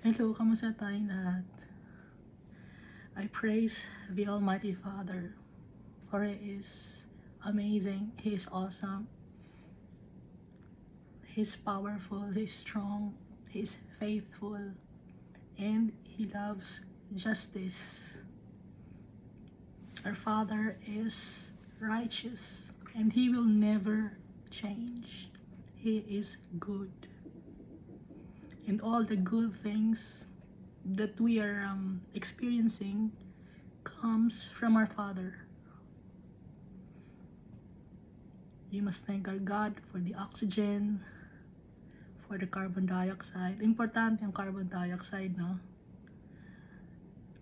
Hello, kamusta tayong lahat? I praise the Almighty Father, for He is amazing, He is awesome, He is powerful, He is strong, He is faithful, and He loves justice. Our Father is righteous, and He will never change. He is good. And all the good things that we are experiencing comes from our Father. We must thank our God for the oxygen, for the carbon dioxide. Importante yung carbon dioxide, no?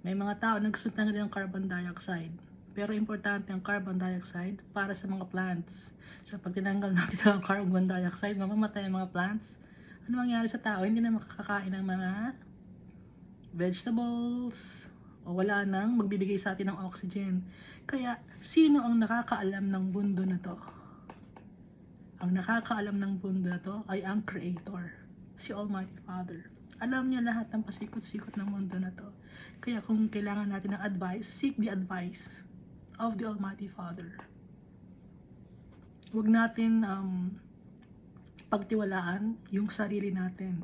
May mga tao na gusto tanggalin ng carbon dioxide. Pero importante ang carbon dioxide para sa mga plants. So pag tinanggal natin ang carbon dioxide, mamamatay ang mga plants. Ano mangyari sa tao? Hindi na makakakain ng mga vegetables, o wala nang magbibigay sa atin ng oxygen. Kaya, sino ang nakakaalam ng mundo na to? Ang nakakaalam ng mundo na to ay ang Creator, si Almighty Father. Alam niya lahat ng pasikot-sikot ng mundo na to. Kaya kung kailangan natin ng advice, seek the advice of the Almighty Father. Huwag natin pagtiwalaan yung sarili natin.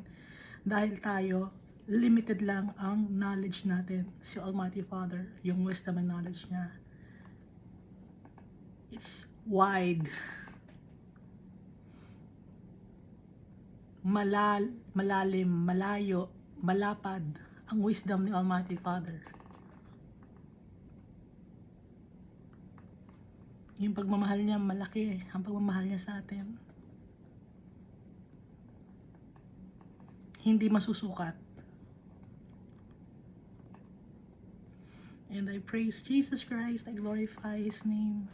Dahil tayo, limited lang ang knowledge natin. Si Almighty Father, yung wisdom and knowledge niya, it's wide. Malalim, malayo, malapad ang wisdom ni Almighty Father. Yung pagmamahal niya malaki, ang pagmamahal niya sa atin. Hindi masusukat. And I praise Jesus Christ, I glorify His name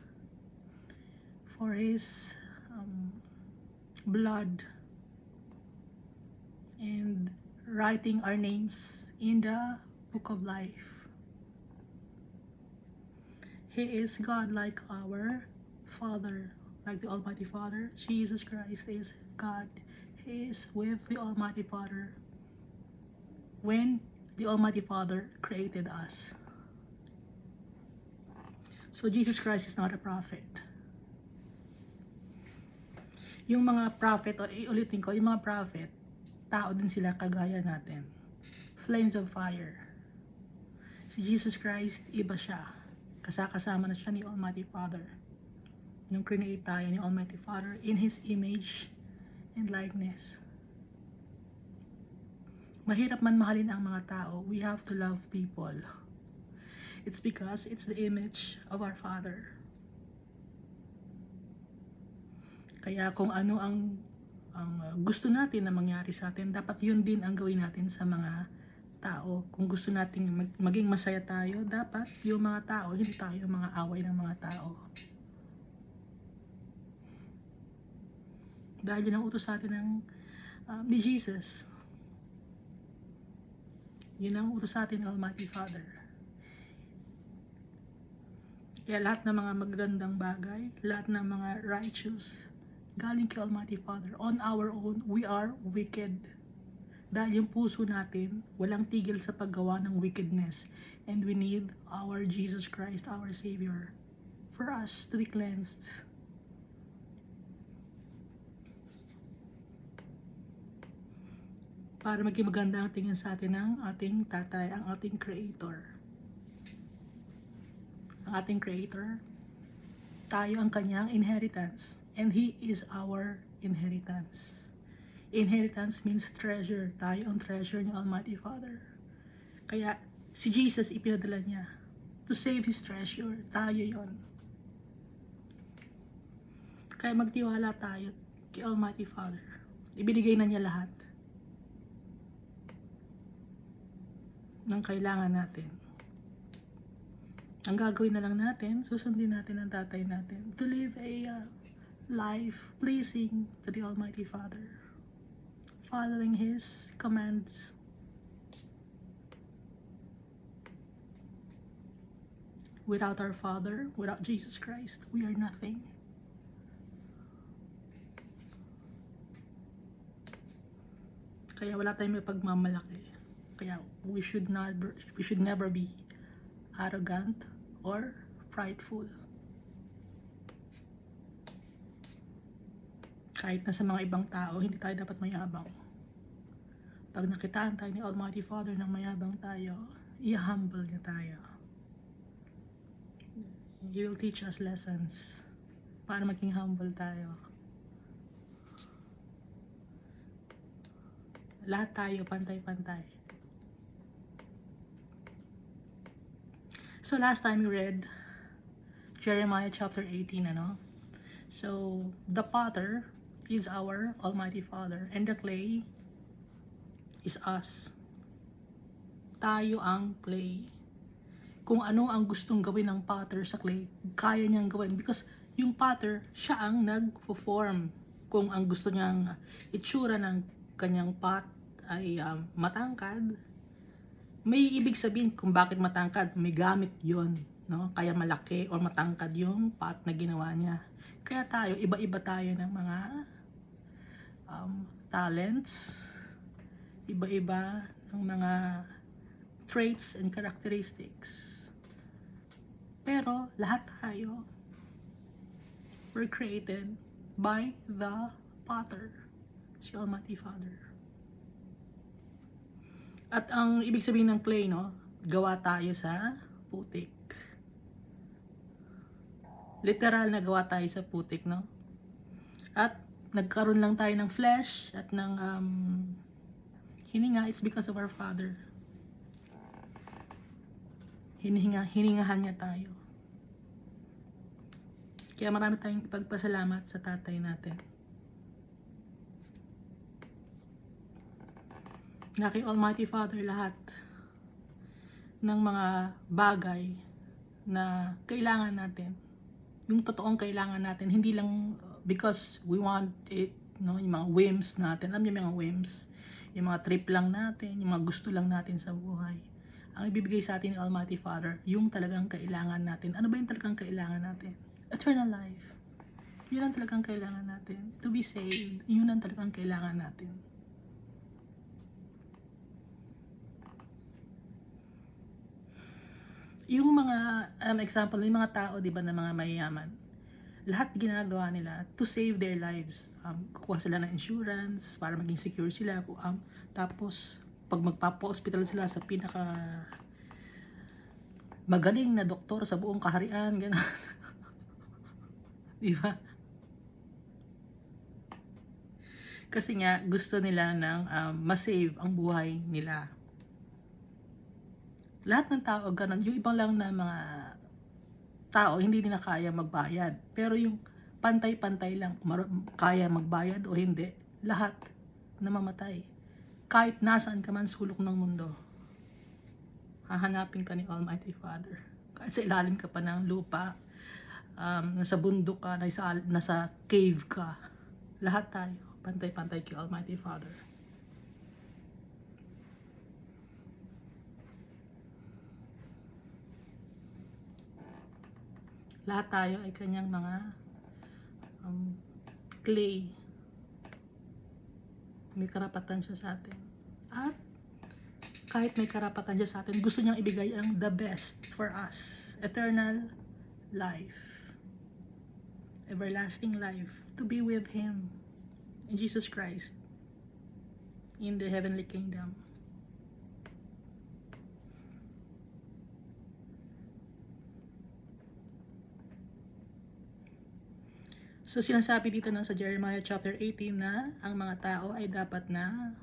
for His blood and writing our names in the book of life. He is God like our Father, like the Almighty Father. Jesus Christ is God. He is with the Almighty Father when the Almighty Father created us. So Jesus Christ is not a prophet. Yung mga prophet, o iulitin ko, yung mga prophet, tao din sila kagaya natin. Flames of fire. Si Jesus Christ, iba siya. Kasama na siya ni Almighty Father. Nung create tayo ni Almighty Father in His image and likeness. Mahirap man mahalin ang mga tao, we have to love people. It's because it's the image of our Father. Kaya kung ano ang gusto natin na mangyari sa atin, dapat yun din ang gawin natin sa mga tao. Kung gusto natin maging masaya tayo, dapat yung mga tao, hindi tayo mga away ng mga tao. Dahil yun ang utos sa atin ng ni Jesus. Yun ang utos sa atin ng Almighty Father. Kaya lahat ng mga magagandang bagay, lahat ng mga righteous, galing kay Almighty Father. On our own, we are wicked. Dahil yung puso natin, walang tigil sa paggawa ng wickedness. And we need our Jesus Christ, our Savior, for us to be cleansed. Para maging maganda ang tingin sa atin ng ating tatay, ang ating Creator. Ang ating Creator, tayo ang kanyang inheritance. And He is our inheritance. Inheritance means treasure. Tayo ang treasure ng Almighty Father. Kaya si Jesus ipinadala niya to save His treasure. Tayo yon. Kaya magtiwala tayo kay Almighty Father. Ibinigay na niya lahat ng kailangan natin. Ang gagawin na lang natin, susundin natin ang tatay natin to live a life pleasing to the Almighty Father, following His commands. Without our Father, without Jesus Christ, we are nothing. Kaya wala tayong may pagmamalaki. Kaya we should never be arrogant or prideful. Kahit na sa mga ibang tao, hindi tayo dapat mayabang. Pag nakitaan tayo ni Almighty Father ng mayabang tayo, i-humble niya tayo. He will teach us lessons para maging humble tayo. Lahat tayo pantay-pantay. So last time we read Jeremiah chapter 18, ano? So the potter is our Almighty Father and the clay is us. Tayo ang clay. Kung ano ang gustong gawin ng potter sa clay, kaya niyang gawin because yung potter, siya ang nag-form. Kung ang gusto niyang itsura ng kanyang pot ay matangkad, may ibig sabihin kung bakit matangkad, may gamit yon, no? Kaya malaki or matangkad yung pot na ginawa niya. Kaya tayo, iba-iba tayo ng mga talents, iba-iba ng mga traits and characteristics. Pero lahat tayo were created by the potter, si Almighty Father. At ang ibig sabihin ng clay, no, gawa tayo sa putik. Literal na gawa tayo sa putik, no? At nagkaroon lang tayo ng flesh at ng hininga, it's because of our Father. Hiningahan niya tayo. Kaya marami tayong ipagpasalamat sa tatay natin. Na kay Almighty Father lahat ng mga bagay na kailangan natin, yung totoong kailangan natin, hindi lang because we want it, no, yung mga whims natin, alam niyo yung mga whims, yung mga trip lang natin, yung mga gusto lang natin sa buhay. Ang ibibigay sa atin ni Almighty Father, yung talagang kailangan natin. Ano ba yung talagang kailangan natin? Eternal life. Yun ang talagang kailangan natin. To be saved, yun ang talagang kailangan natin. Yung mga example, yung mga tao, di ba, na mga mayayaman, lahat ginagawa nila to save their lives. Kukuha sila ng insurance para maging secure sila. Tapos, pag magpapa-hospital sila sa pinaka magaling na doktor sa buong kaharian, gano'n. Di ba? Kasi nga, gusto nila ng masave ang buhay nila. Lahat ng tao ganun. Yung ibang lang na mga tao hindi nila kaya magbayad, pero yung pantay-pantay lang, kaya magbayad o hindi, lahat namamatay. Kahit nasaan ka man sulok ng mundo, hahanapin ka ni Almighty Father. Kahit sa ilalim ka pa ng lupa, nasa bundok ka, nasa cave ka, lahat tayo pantay-pantay kay Almighty Father. Lahat tayo ay kanyang mga clay. May karapatan siya sa atin. At kahit may karapatan siya sa atin, gusto niyang ibigay ang the best for us. Eternal life. Everlasting life. To be with Him. In Jesus Christ. In the heavenly kingdom. So sinasabi dito sa Jeremiah chapter 18 na ang mga tao ay dapat na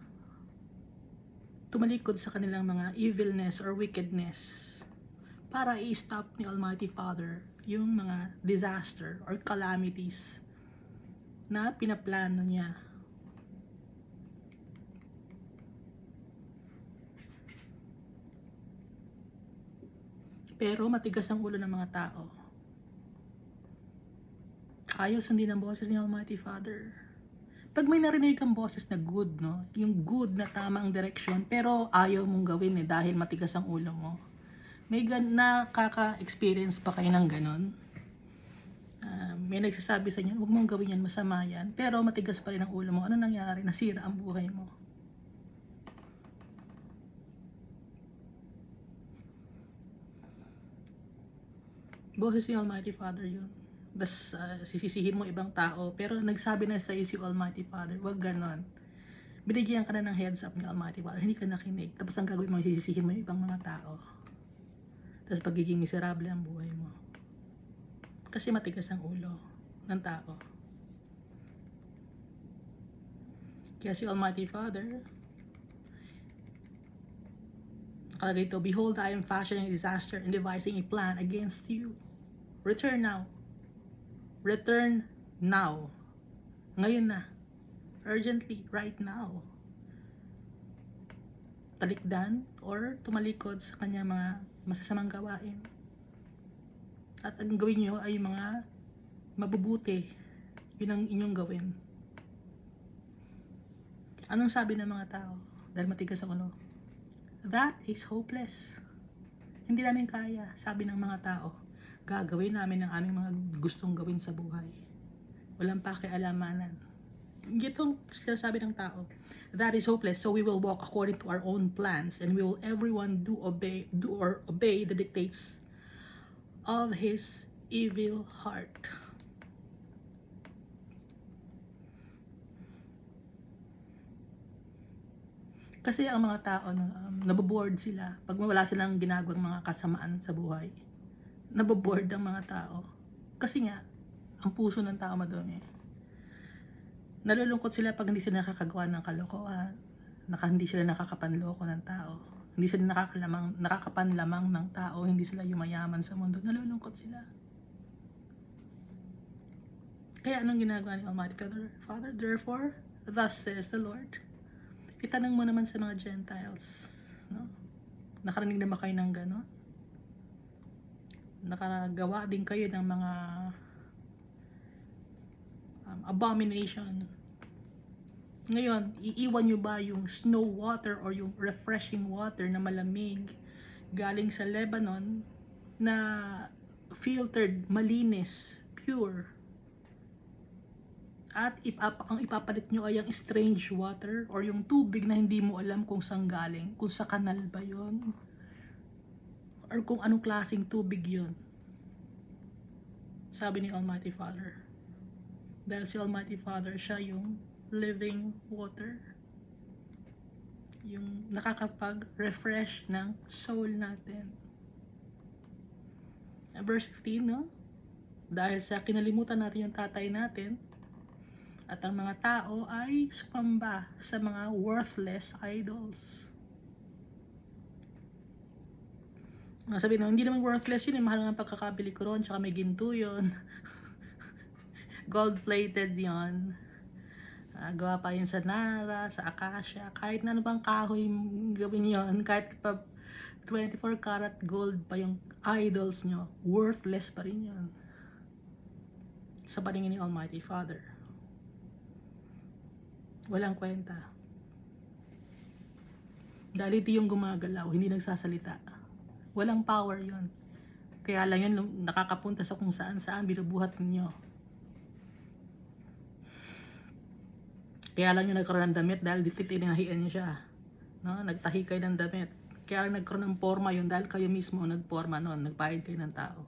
tumalikod sa kanilang mga evilness or wickedness para i-stop ni Almighty Father yung mga disaster or calamities na pinaplano niya. Pero matigas ang ulo ng mga tao. Ayaw sundin ang boses ni Almighty Father. Pag may narinig kang boses na good, no? Yung good na tamang direksyon, pero ayaw mong gawin dahil matigas ang ulo mo. May nakaka-experience pa kayo ng ganon? May nagsasabi sa inyo, huwag mong gawin yan, masama yan. Pero matigas pa rin ang ulo mo. Ano nangyari? Nasira ang buhay mo. Boses ni Almighty Father yun. Bas sisisihin mo ibang tao, pero nagsabi na sa si Almighty Father, wag ganon. Binigyan ka na ng heads up ni Almighty Father, hindi ka nakinig. Tapos ang gagawin mo, sisisihin mo yung ibang mga tao. Tapos pagiging miserable ang buhay mo. Kasi matigas ang ulo ng tao. Kaya si Almighty Father, nakalagay ito, behold, I am fashioning a disaster and devising a plan against you. Return now. Return now. Ngayon na. Urgently, right now. Talikdan or tumalikod sa kanya mga masasamang gawain. At ang gawin nyo ay mga mabubuti. Yun ang inyong gawin. Anong sabi ng mga tao? Dahil matigas ang ulo. That is hopeless. Hindi namin kaya, sabi ng mga tao. Gagawin namin ang aming mga gustong gawin sa buhay. Walang pakialamanan. Gitong sinasabi ng tao. That is hopeless, so we will walk according to our own plans and we will everyone obey the dictates of his evil heart. Kasi ang mga tao naboboard sila pag wala silang ginagawang mga kasamaan sa buhay. Naboboard ang mga tao. Kasi nga, ang puso ng tao madumi. Nalulungkot sila pag hindi sila nakakagawa ng kalokohan, hindi sila nakakapanloko ng tao, hindi sila nakakapanlamang ng tao, hindi sila yumayaman sa mundo. Nalulungkot sila. Kaya anong ginagawa ni Almighty Father? Therefore, thus says the Lord. Itanong mo naman sa mga Gentiles, no? Nakarinig na ba kayo ng gano'n? Nakagawa din kayo ng mga abomination. Ngayon, iiwan nyo ba yung snow water or yung refreshing water na malamig galing sa Lebanon na filtered, malinis, pure, at ang ipapalit nyo ay ang strange water or yung tubig na hindi mo alam kung saan galing, kung sa kanal ba yon or kung anong klaseng tubig yon? Sabi ni Almighty Father, dahil si Almighty Father, siya yung living water, yung nakakapag-refresh ng soul natin. Verse 15, no? Dahil sa kinalimutan natin yung tatay natin, at ang mga tao ay sumamba sa mga worthless idols. Sabi no, hindi naman worthless yun, mahal nga pagkakabili ko ron, tsaka may ginto yun. Gold-plated yun. Gawa pa yun sa Nara, sa Acacia, kahit na ano bang kahoy gawin yun, kahit pa 24 karat gold pa yung idols nyo, worthless pa rin yun sa paningin ni Almighty Father. Walang kwenta. Dahil ito yung gumagalaw, hindi nagsasalita. Walang power yon. Kaya lang yun nakakapunta sa kung saan binubuhat ninyo. Kaya lang yung nagkaroon ng damit dahil titinahian niyo siya. No? Nagtahi kayo ng damit. Kaya lang nagkaroon ng forma yun dahil kayo mismo nagporma noon, nagbayad kayo ng tao.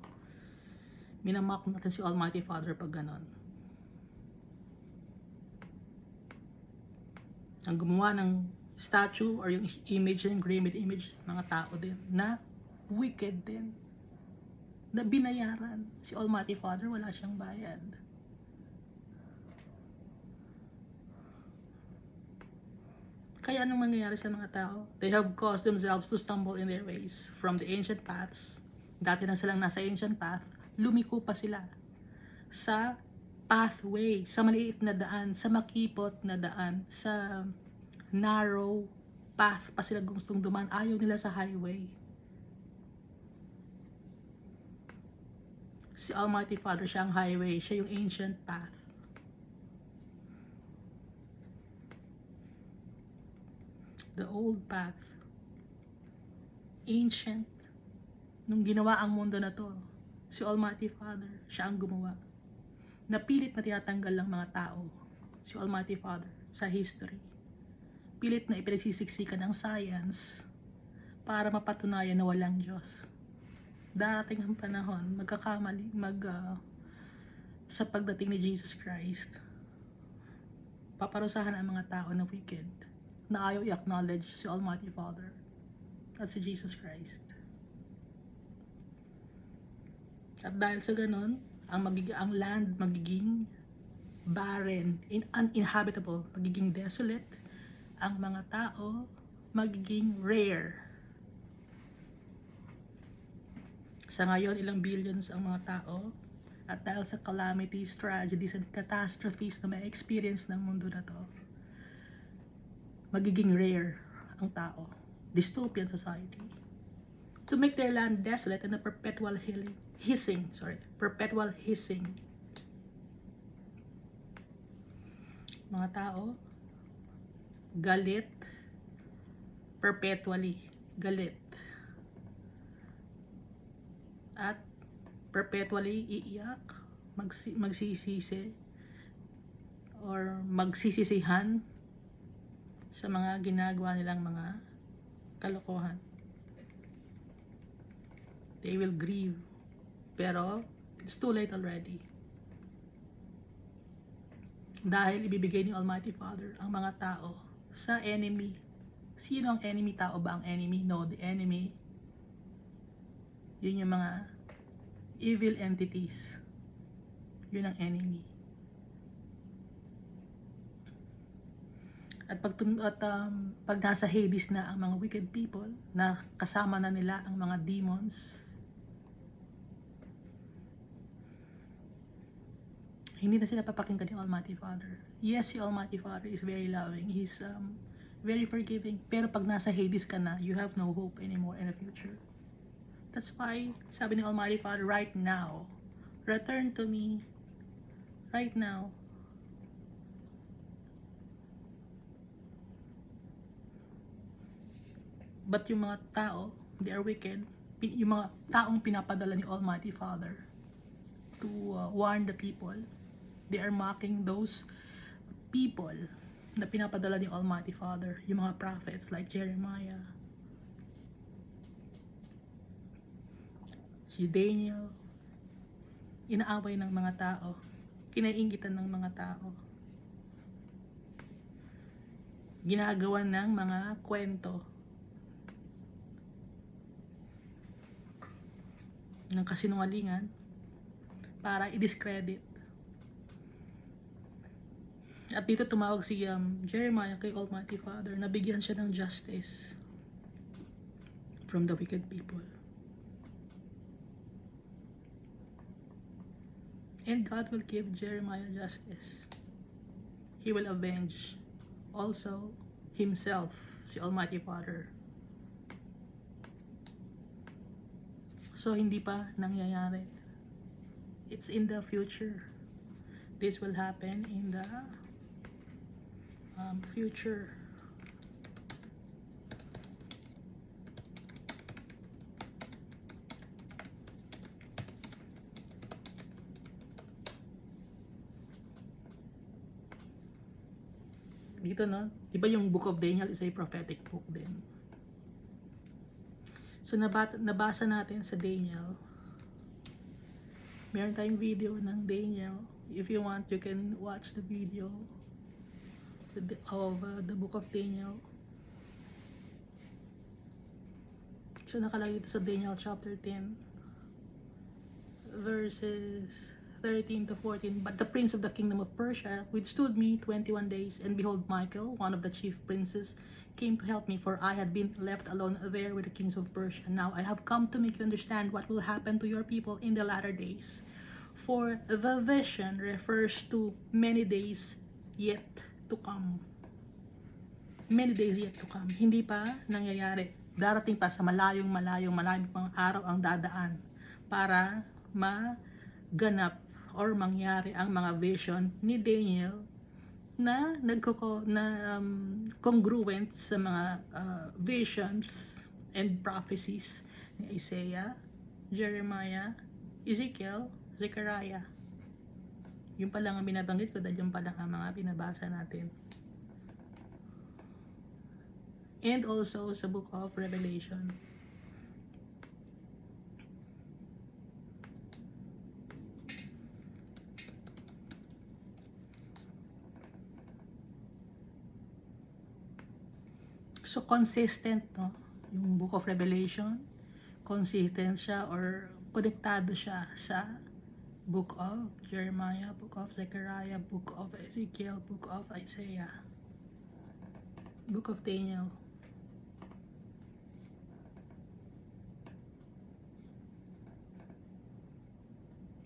Minamak natin si Almighty Father pag ganon. Ang gumawa ng statue or yung image, yung engraved image, mga tao din na wicked din, na binayaran. Si Almighty Father, wala siyang bayad. Kaya anong mangyayari sa mga tao? They have caused themselves to stumble in their ways from the ancient paths. Dati na silang nasa ancient path, lumiko pa sila sa pathway, sa maliit na daan, sa makipot na daan, sa narrow path pa sila gustong dumaan. Ayaw nila sa highway. Si Almighty Father, siya ang highway, siya yung ancient path. The old path, ancient. Nung ginawa ang mundo na to, si Almighty Father, siya ang gumawa. Napilit na tinatanggal ng mga tao, si Almighty Father, sa history. Pilit na ipinagsisiksikan ng science para mapatunayan na walang Diyos. darating ang panahon, sa pagdating ni Jesus Christ, paparusahan ang mga tao na wicked, na ayaw i-acknowledge si Almighty Father at si Jesus Christ. At dahil sa ganun, ang land magiging barren, uninhabitable, magiging desolate, ang mga tao magiging rare. Sa ngayon, ilang billions ang mga tao, at dahil sa calamities, tragedies, and catastrophes na may experience ng mundo na to, magiging rare ang tao. Dystopian society. To make their land desolate and a perpetual hissing. Mga tao, galit, perpetually galit. At perpetually iiyak, magsisisi, or magsisisihan sa mga ginagawa nilang mga kalokohan. They will grieve, pero it's too late already. Dahil ibibigay ni Almighty Father ang mga tao sa enemy. Sino ang enemy? Tao ba ang enemy? No, the enemy, yun yung mga evil entities. Yun ang enemy. At pag nasa Hades na ang mga wicked people, na kasama na nila ang mga demons, hindi na sila papakinggan ni Almighty Father. Yes, si Almighty Father is very loving. He's very forgiving. Pero pag nasa Hades ka na, you have no hope anymore in the future. That's why, sabi ni Almighty Father, right now, return to me, right now. But yung mga tao, they are wicked. Yung mga taong pinapadala ni Almighty Father to warn the people, they are mocking those people na pinapadala ni Almighty Father. Yung mga prophets like Jeremiah, si Daniel, inaaway ng mga tao, kinaiingitan ng mga tao, ginagawa ng mga kwento ng kasinungalingan para i-discredit. At dito tumawag si Jeremiah kay Almighty Father na bigyan siya ng justice from the wicked people. And God will give Jeremiah justice. He will avenge also himself, si Almighty Father. So hindi pa nangyayari. It's in the future. This will happen in the future. Dito, no? Diba yung Book of Daniel is a prophetic book din. So nabasa natin sa Daniel. Meron tayong video ng Daniel. If you want, you can watch the video of the Book of Daniel. So nakalagay ito sa Daniel chapter 10, verses 13 to 14. But the prince of the kingdom of Persia withstood me 21 days, and behold, Michael, one of the chief princes, came to help me, for I had been left alone there with the kings of Persia. Now I have come to make you understand what will happen to your people in the latter days. For the vision refers to many days yet to come. Many days yet to come. Hindi pa nangyayari. Darating pa sa malayong pang araw ang dadaan para maganap or mangyari ang mga vision ni Daniel na congruent sa mga visions and prophecies ni Isaiah, Jeremiah, Ezekiel, Zechariah. Yung pa lang ang binabanggit ko dahil yung pa lang ang mga binabasa natin. And also sa Book of Revelation. So, consistent, no? Yung Book of Revelation, consistent siya or konektado siya sa Book of Jeremiah, Book of Zechariah, Book of Ezekiel, Book of Isaiah, Book of Daniel.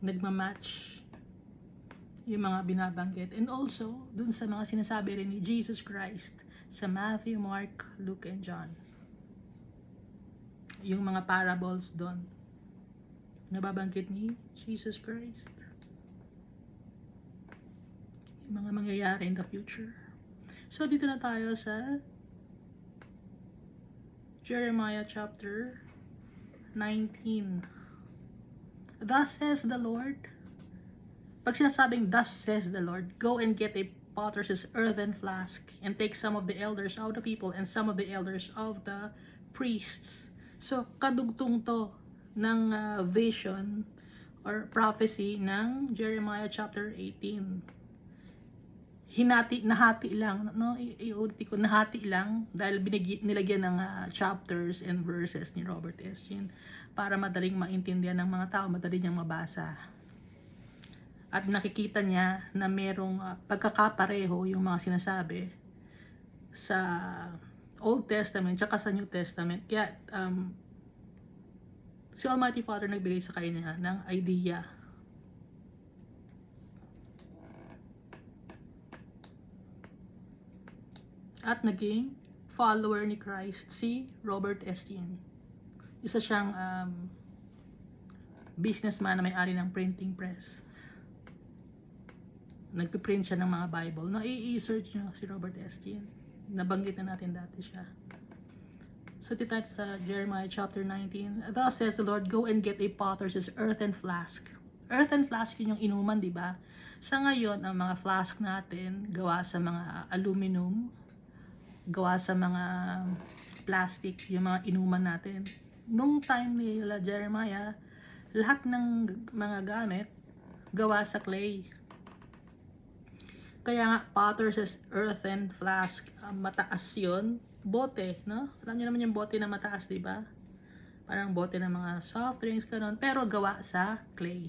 Nagmamatch yung mga binabanggit. And also, dun sa mga sinasabi rin ni Jesus Christ sa Matthew, Mark, Luke, and John. Yung mga parables dun, nababanggit ni Jesus Christ. Yung mga mangyayari in the future. So, dito na tayo sa Jeremiah chapter 19. Thus says the Lord. Pag sinasabing, thus says the Lord, go and get a potter's earthen flask and take some of the elders of the people and some of the elders of the priests. So, kadugtong to ng vision or prophecy ng Jeremiah chapter 18. Nahati lang, no? Iuti ko, nahati lang dahil nilagyan ng chapters and verses ni Robert Estienne para madaling maintindihan ng mga tao, madali niyang mabasa. At nakikita niya na merong pagkakapareho yung mga sinasabi sa Old Testament tsaka sa New Testament. Kaya si Almighty Father nagbigay sa kanya ng idea. At naging follower ni Christ si Robert Estienne. Isa siyang businessman na may-ari ng printing press. Nagpiprint siya ng mga Bible. No, i-search nyo si Robert Estienne. Nabanggit na natin dati siya. So, titay sa Jeremiah chapter 19. Thus says the Lord, go and get a potter's earthen flask. Earthen flask yun yung inuman, di ba? Sa ngayon, ang mga flask natin, gawa sa mga aluminum, gawa sa mga plastic, yung mga inuman natin. Nung time nila Jeremiah, lahat ng mga gamit, gawa sa clay. Kaya nga, potter's earthen flask, mataas yun. Bote, no? Alam niyo naman yung bote na mataas, di ba? Parang bote ng mga soft drinks, ganun. Pero gawa sa clay.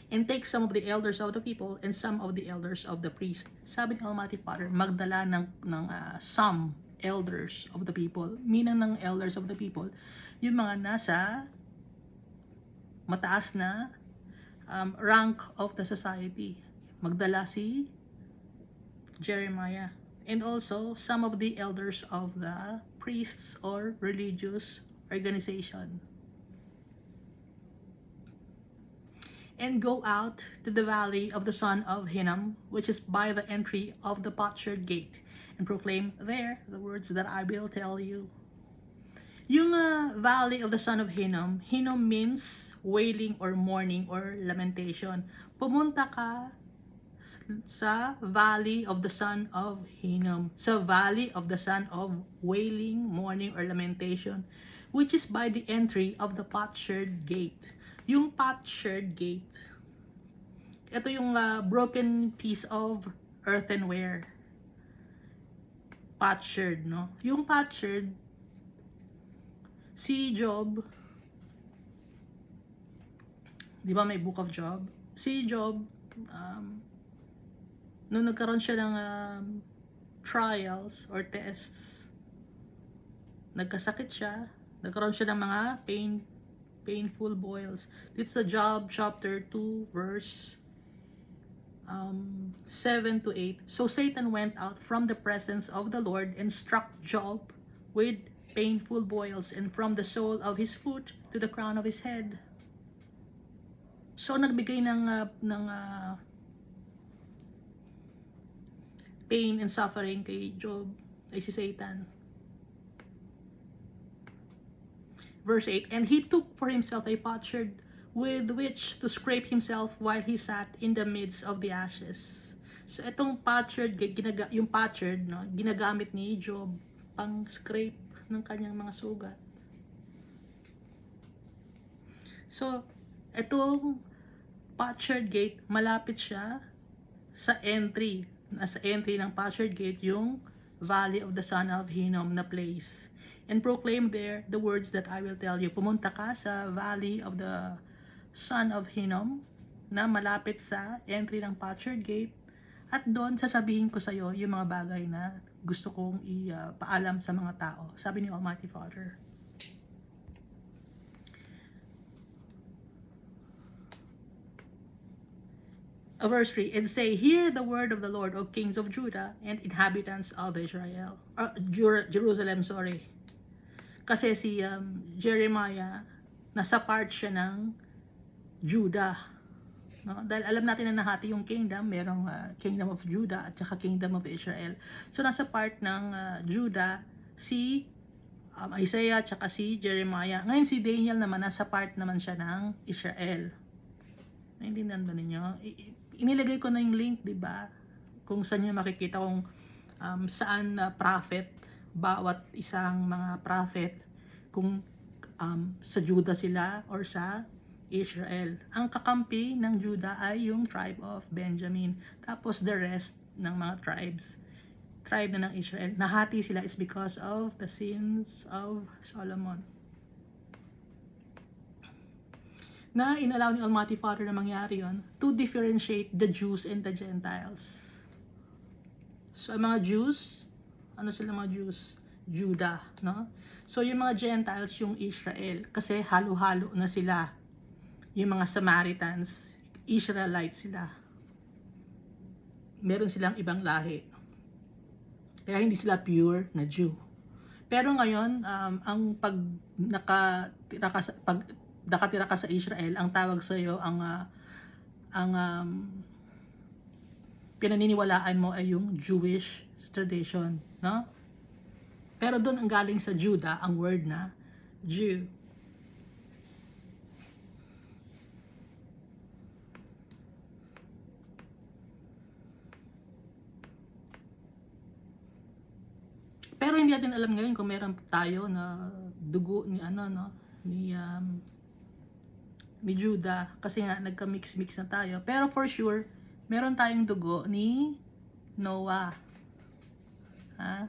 And take some of the elders of the people and some of the elders of the priest. Sabi ng Almighty Father, magdala ng some elders of the people. Meaning ng elders of the people, yung mga nasa mataas na rank of the society. Magdala si Jeremiah. And also, some of the elders of the priests or religious organization. And go out to the valley of the son of Hinnom, which is by the entry of the potsherd gate, and proclaim there the words that I will tell you. Yung valley of the son of Hinnom, Hinnom means wailing or mourning or lamentation. Pumunta ka sa valley of the son of Hinnom, sa valley of the son of wailing, mourning, or lamentation, which is by the entry of the potsherd gate. Yung potsherd gate, ito yung broken piece of earthenware. Potsherd, no? Yung potsherd, si Job, di ba may Book of Job? Si Job, nung nagkaroon siya ng trials or tests, nagkasakit siya, nagkaroon siya ng mga painful boils. It's a Job chapter 2 verse 7 to 8. So Satan went out from the presence of the Lord and struck Job with painful boils, and from the sole of his foot to the crown of his head. So nagbigay ng pain and suffering kay Job ay si Satan. Verse 8, and he took for himself a potsherd with which to scrape himself while he sat in the midst of the ashes. So itong potsherd, yung potsherd, no, ginagamit ni Job pang scrape ng kanyang mga sugat. So itong potsherd gate, malapit siya sa entry. Nasa entry ng potsherd gate yung valley of the son of Hinnom na place, and proclaim there the words that I will tell you. Pumunta ka sa valley of the son of Hinnom na malapit sa entry ng Potsherd Gate, at doon sasabihin ko sa iyo yung mga bagay na gusto kong ipaalam sa mga tao, sabi ni Almighty Father. Verse 3, and say, hear the word of the Lord, O kings of Judah and inhabitants of Israel. Jerusalem, sorry. Kasi si Jeremiah, nasa part siya ng Judah. No? Dahil alam natin na nahati yung kingdom, merong kingdom of Judah at saka kingdom of Israel. So nasa part ng Judah, si Isaiah at saka si Jeremiah. Ngayon si Daniel naman, nasa part naman siya ng Israel. Naintindihan ba ninyo? Inilagay ko na yung link, di ba? Kung saan nyo makikita kung saan prophet, bawat isang mga prophet, kung sa Judah sila or sa Israel. Ang kakampi ng Judah ay yung tribe of Benjamin. Tapos the rest ng mga tribe na ng Israel. Nahati sila is because of the sins of Solomon. Na inallow ni Almighty Father na mangyari yon to differentiate the Jews and the Gentiles. So, ang mga Jews, ano sila mga Jews? Judah, no? So, yung mga Gentiles, yung Israel, kasi halo-halo na sila. Yung mga Samaritans, Israelites sila. Meron silang ibang lahi. Kaya hindi sila pure na Jew. Pero ngayon, ang nakatira ka sa Israel, ang tawag sa iyo, ang pinaniniwalaan mo ay yung Jewish tradition, no? Pero doon ang galing sa Judah ang word na Jew. Pero hindi natin alam ngayon kung meron tayo na dugo ni ni Judah, kasi nga nagka-mix-mix na tayo. Pero for sure, meron tayong dugo ni Noah. Ha?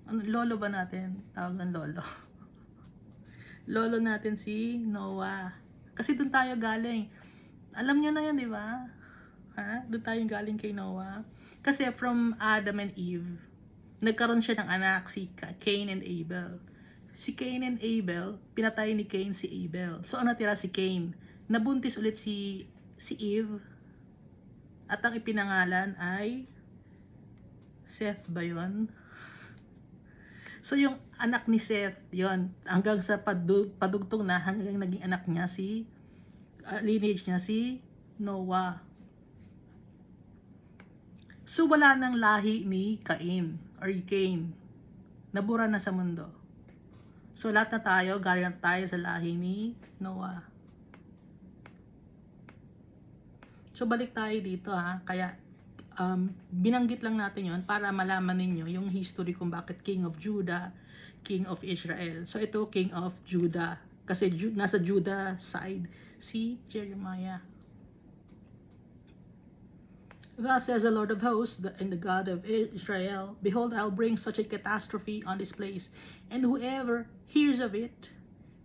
Ano, lolo ba natin? Tawag ng lolo. Lolo natin si Noah. Kasi doon tayo galing. Alam nyo na yan, di ba? Ha? Doon tayo galing kay Noah. Kasi from Adam and Eve, nagkaroon siya ng anak, si Cain and Abel. Si Cain and Abel, pinatay ni Cain si Abel. So, ano natira si Cain? Nabuntis ulit si Eve. At ang ipinangalan ay Seth ba yun? So, yung anak ni Seth, yon hanggang sa padugtong na, hanggang naging anak niya lineage niya si Noah. So, wala nang lahi ni Cain or Cain. Nabura na sa mundo. So, lahat na tayo, galing na tayo sa lahi ni Noah. So, balik tayo dito ha. Kaya, binanggit lang natin yon para malaman ninyo yung history kung bakit King of Judah, King of Israel. So, ito, King of Judah. Kasi nasa Judah side si Jeremiah. Thus says the Lord of hosts and the God of Israel, behold, I'll bring such a catastrophe on this place, and whoever hears of it,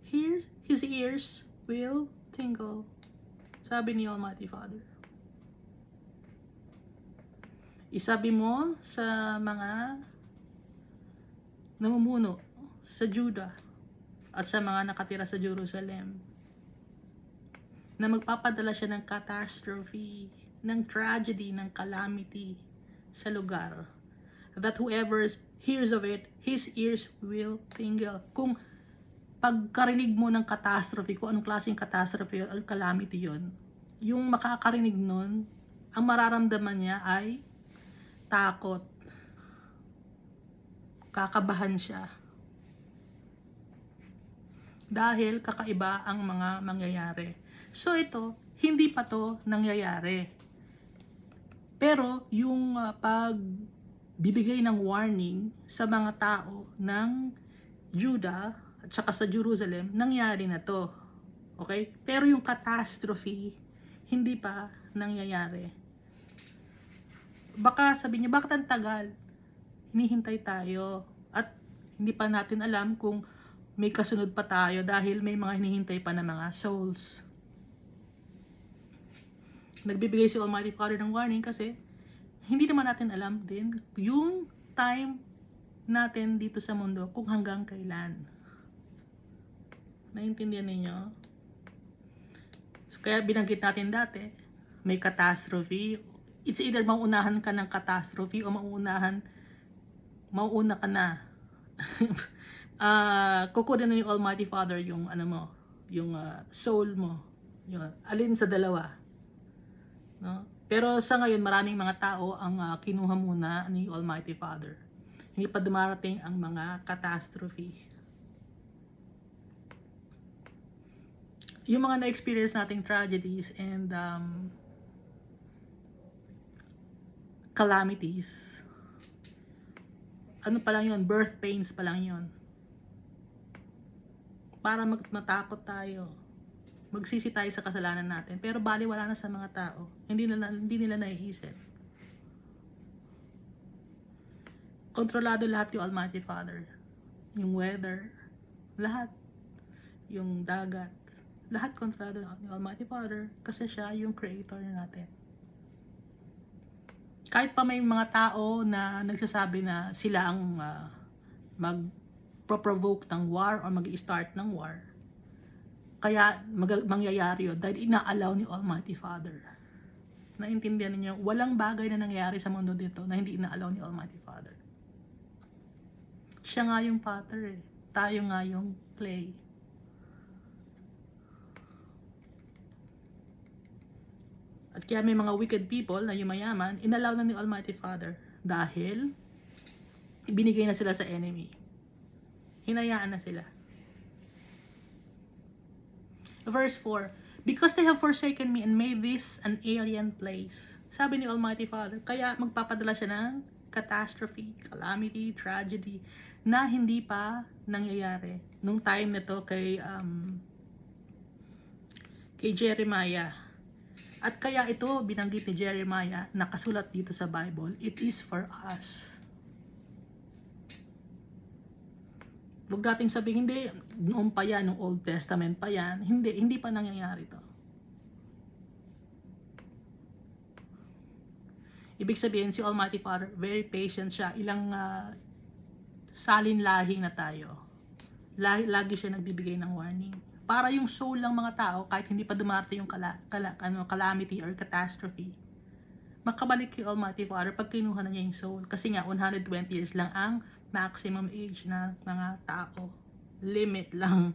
his ears will tingle. Sabi ni Almighty Father. Isabi mo sa mga namumuno sa Judah at sa mga nakatira sa Jerusalem na magpapadala siya ng catastrophe, ng tragedy, ng calamity sa lugar, that whoever hears of it, his ears will tingle. Kung pagkarinig mo ng catastrophe, kung anong klaseng catastrophe or calamity yon, yung makakarinig nun, ang mararamdaman niya ay takot, kakabahan siya, dahil kakaiba ang mga mangyayari. So ito, hindi pa to nangyayari. Pero yung pagbibigay ng warning sa mga tao ng Judah at saka sa Jerusalem, nangyari na to. Okay? Pero yung catastrophe, hindi pa nangyayari. Baka sabihin niyo, bakit ang tagal? Hinihintay tayo. At hindi pa natin alam kung may kasunod pa tayo dahil may mga hinihintay pa na mga souls. Nagbibigay si Almighty Father ng warning kasi hindi naman natin alam din yung time natin dito sa mundo kung hanggang kailan. Naintindihan ninyo? So, kaya binanggit natin dati, may catastrophe. It's either mauunahan ka ng catastrophe o mauuna ka na. Kukunin na ni Almighty Father yung yung soul mo. Yung, alin sa dalawa. No? Pero sa ngayon, maraming mga tao ang kinuha muna ni Almighty Father. Hindi pa dumarating ang mga catastrophe. Yung mga na-experience nating tragedies and calamities, ano pa lang yun, birth pains pa lang yun. Para matakot tayo. Magsisi tayo sa kasalanan natin. Pero baliwala na sa mga tao. Hindi nila naiisip. Kontrolado lahat yung Almighty Father. Yung weather, lahat. Yung dagat, lahat kontrolado ng Almighty Father kasi siya yung creator natin. Kahit pa may mga tao na nagsasabi na sila ang mag-provoke ng war or mag-start ng war, kaya mangyayari yun dahil ina-allow ni Almighty Father. Naintindihan niyo, walang bagay na nangyayari sa mundo dito na hindi ina-allow ni Almighty Father. Siya nga yung Father eh. Tayo nga yung clay. At kaya may mga wicked people na yumayaman, inallow na ni Almighty Father dahil ibinigay na sila sa enemy. Hinayaan na sila. Verse 4, because they have forsaken me and made this an alien place. Sabi ni Almighty Father, kaya magpapadala siya ng catastrophe, calamity, tragedy, na hindi pa nangyayari. Nung time nito kay Jeremiah. At kaya ito, binanggit ni Jeremiah, nakasulat dito sa Bible, it is for us. Huwag nating sabihin, hindi, noon pa yan, noong Old Testament pa yan, hindi pa nangyayari to. Ibig sabihin, si Almighty Father, very patient siya, ilang salin-lahi na tayo. Lagi siya nagbibigay ng warning. Para yung soul ng mga tao, kahit hindi pa dumarating yung calamity or catastrophe, makabalik kay Almighty Father pag kinuha na niya yung soul. Kasi nga, 120 years lang ang maximum age na mga tao. Limit lang.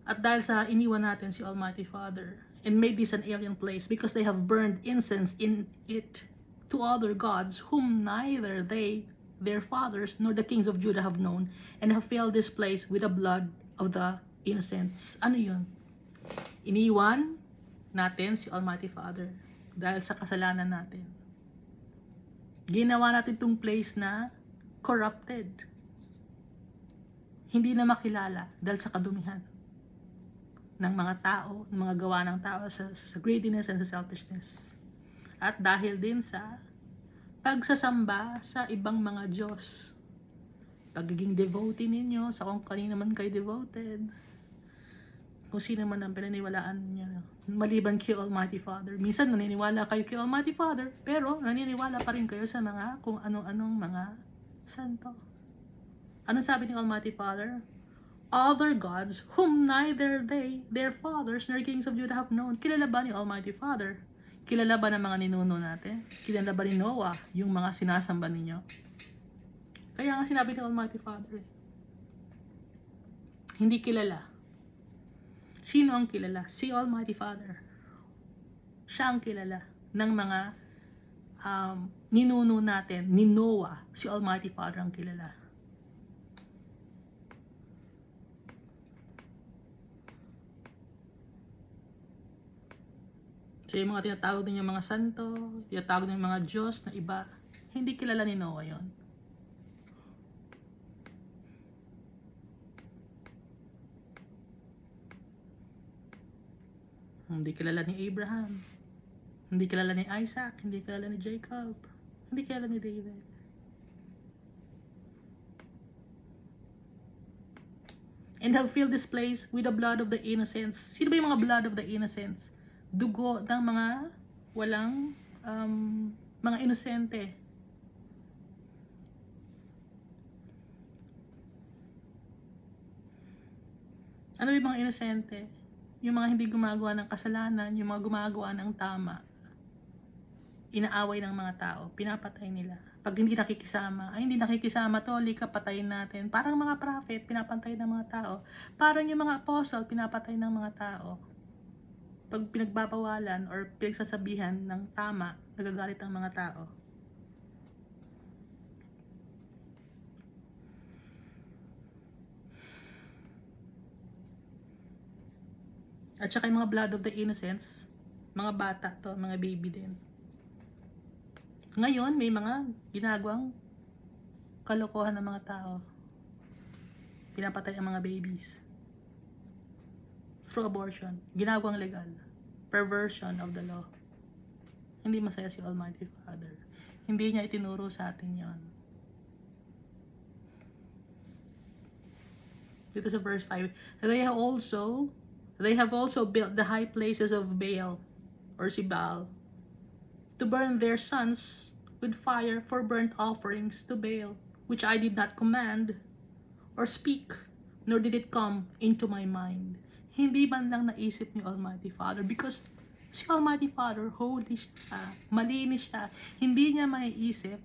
At dahil sa iniwan natin si Almighty Father and made this an alien place because they have burned incense in it to other gods whom neither they, their fathers, nor the kings of Judah have known, and have filled this place with the blood of the innocents. Ano yun? Iniwan natin si Almighty Father dahil sa kasalanan natin. Ginawa natin itong place na corrupted. Hindi na makilala dahil sa kadumihan ng mga tao, ng mga gawa ng tao sa greediness and sa selfishness. At dahil din sa pagsasamba sa ibang mga Diyos. Pagiging devotee ninyo sa kung kanino man kayo devoted. Kung sino man ang pinaniwalaan niyo. Maliban kay Almighty Father. Minsan naniniwala kayo kay Almighty Father, pero naniniwala pa rin kayo sa mga kung anong-anong mga santo. Anong sabi ni Almighty Father? Other gods whom neither they, their fathers, nor kings of Judah have known. Kilala ba ni Almighty Father? Kilala ba ng mga ninuno natin? Kilala ba ni Noah yung mga sinasamba ninyo? Kaya nga sinabi ni Almighty Father, hindi kilala. Sino ang kilala? Si Almighty Father. Siya ang kilala ng mga ninuno natin. Ni Noah, si Almighty Father ang kilala. So yung mga tinatawag din yung mga santo, tinatawag din yung mga Diyos na iba, hindi kilala ni Noah yon. Hindi kilala ni Abraham. Hindi kilala ni Isaac, hindi kilala ni Jacob, hindi kilala ni David. And have filled this place with the blood of the innocents. Sino ba yung mga blood of the innocents? Dugo ng mga walang mga inosente. Ano yung mga inosente? Yung mga hindi gumagawa ng kasalanan, yung mga gumagawa ng tama. Inaaway ng mga tao, pinapatay nila. Pag hindi nakikisama, ay hindi nakikisama to, lika patayin natin. Parang mga prophet, pinapatay ng mga tao. Parang yung mga apostle, pinapatay ng mga tao. Pag pinagbabawalan or pinagsasabihan ng tama, nagagalit ang mga tao. At saka yung mga blood of the innocents, mga bata to, mga baby din. Ngayon, may mga ginagawang kalokohan ng mga tao. Pinapatay ang mga babies. Through abortion. Ginagawang legal. Perversion of the law. Hindi masaya si Almighty Father. Hindi niya itinuro sa atin yon. Dito sa verse 5, They have also built the high places of Baal, or si Baal, to burn their sons with fire for burnt offerings to Baal, which I did not command or speak, nor did it come into my mind. Hindi man lang naisip ni Almighty Father, because si Almighty Father, holy siya, malinis siya, hindi niya maiisip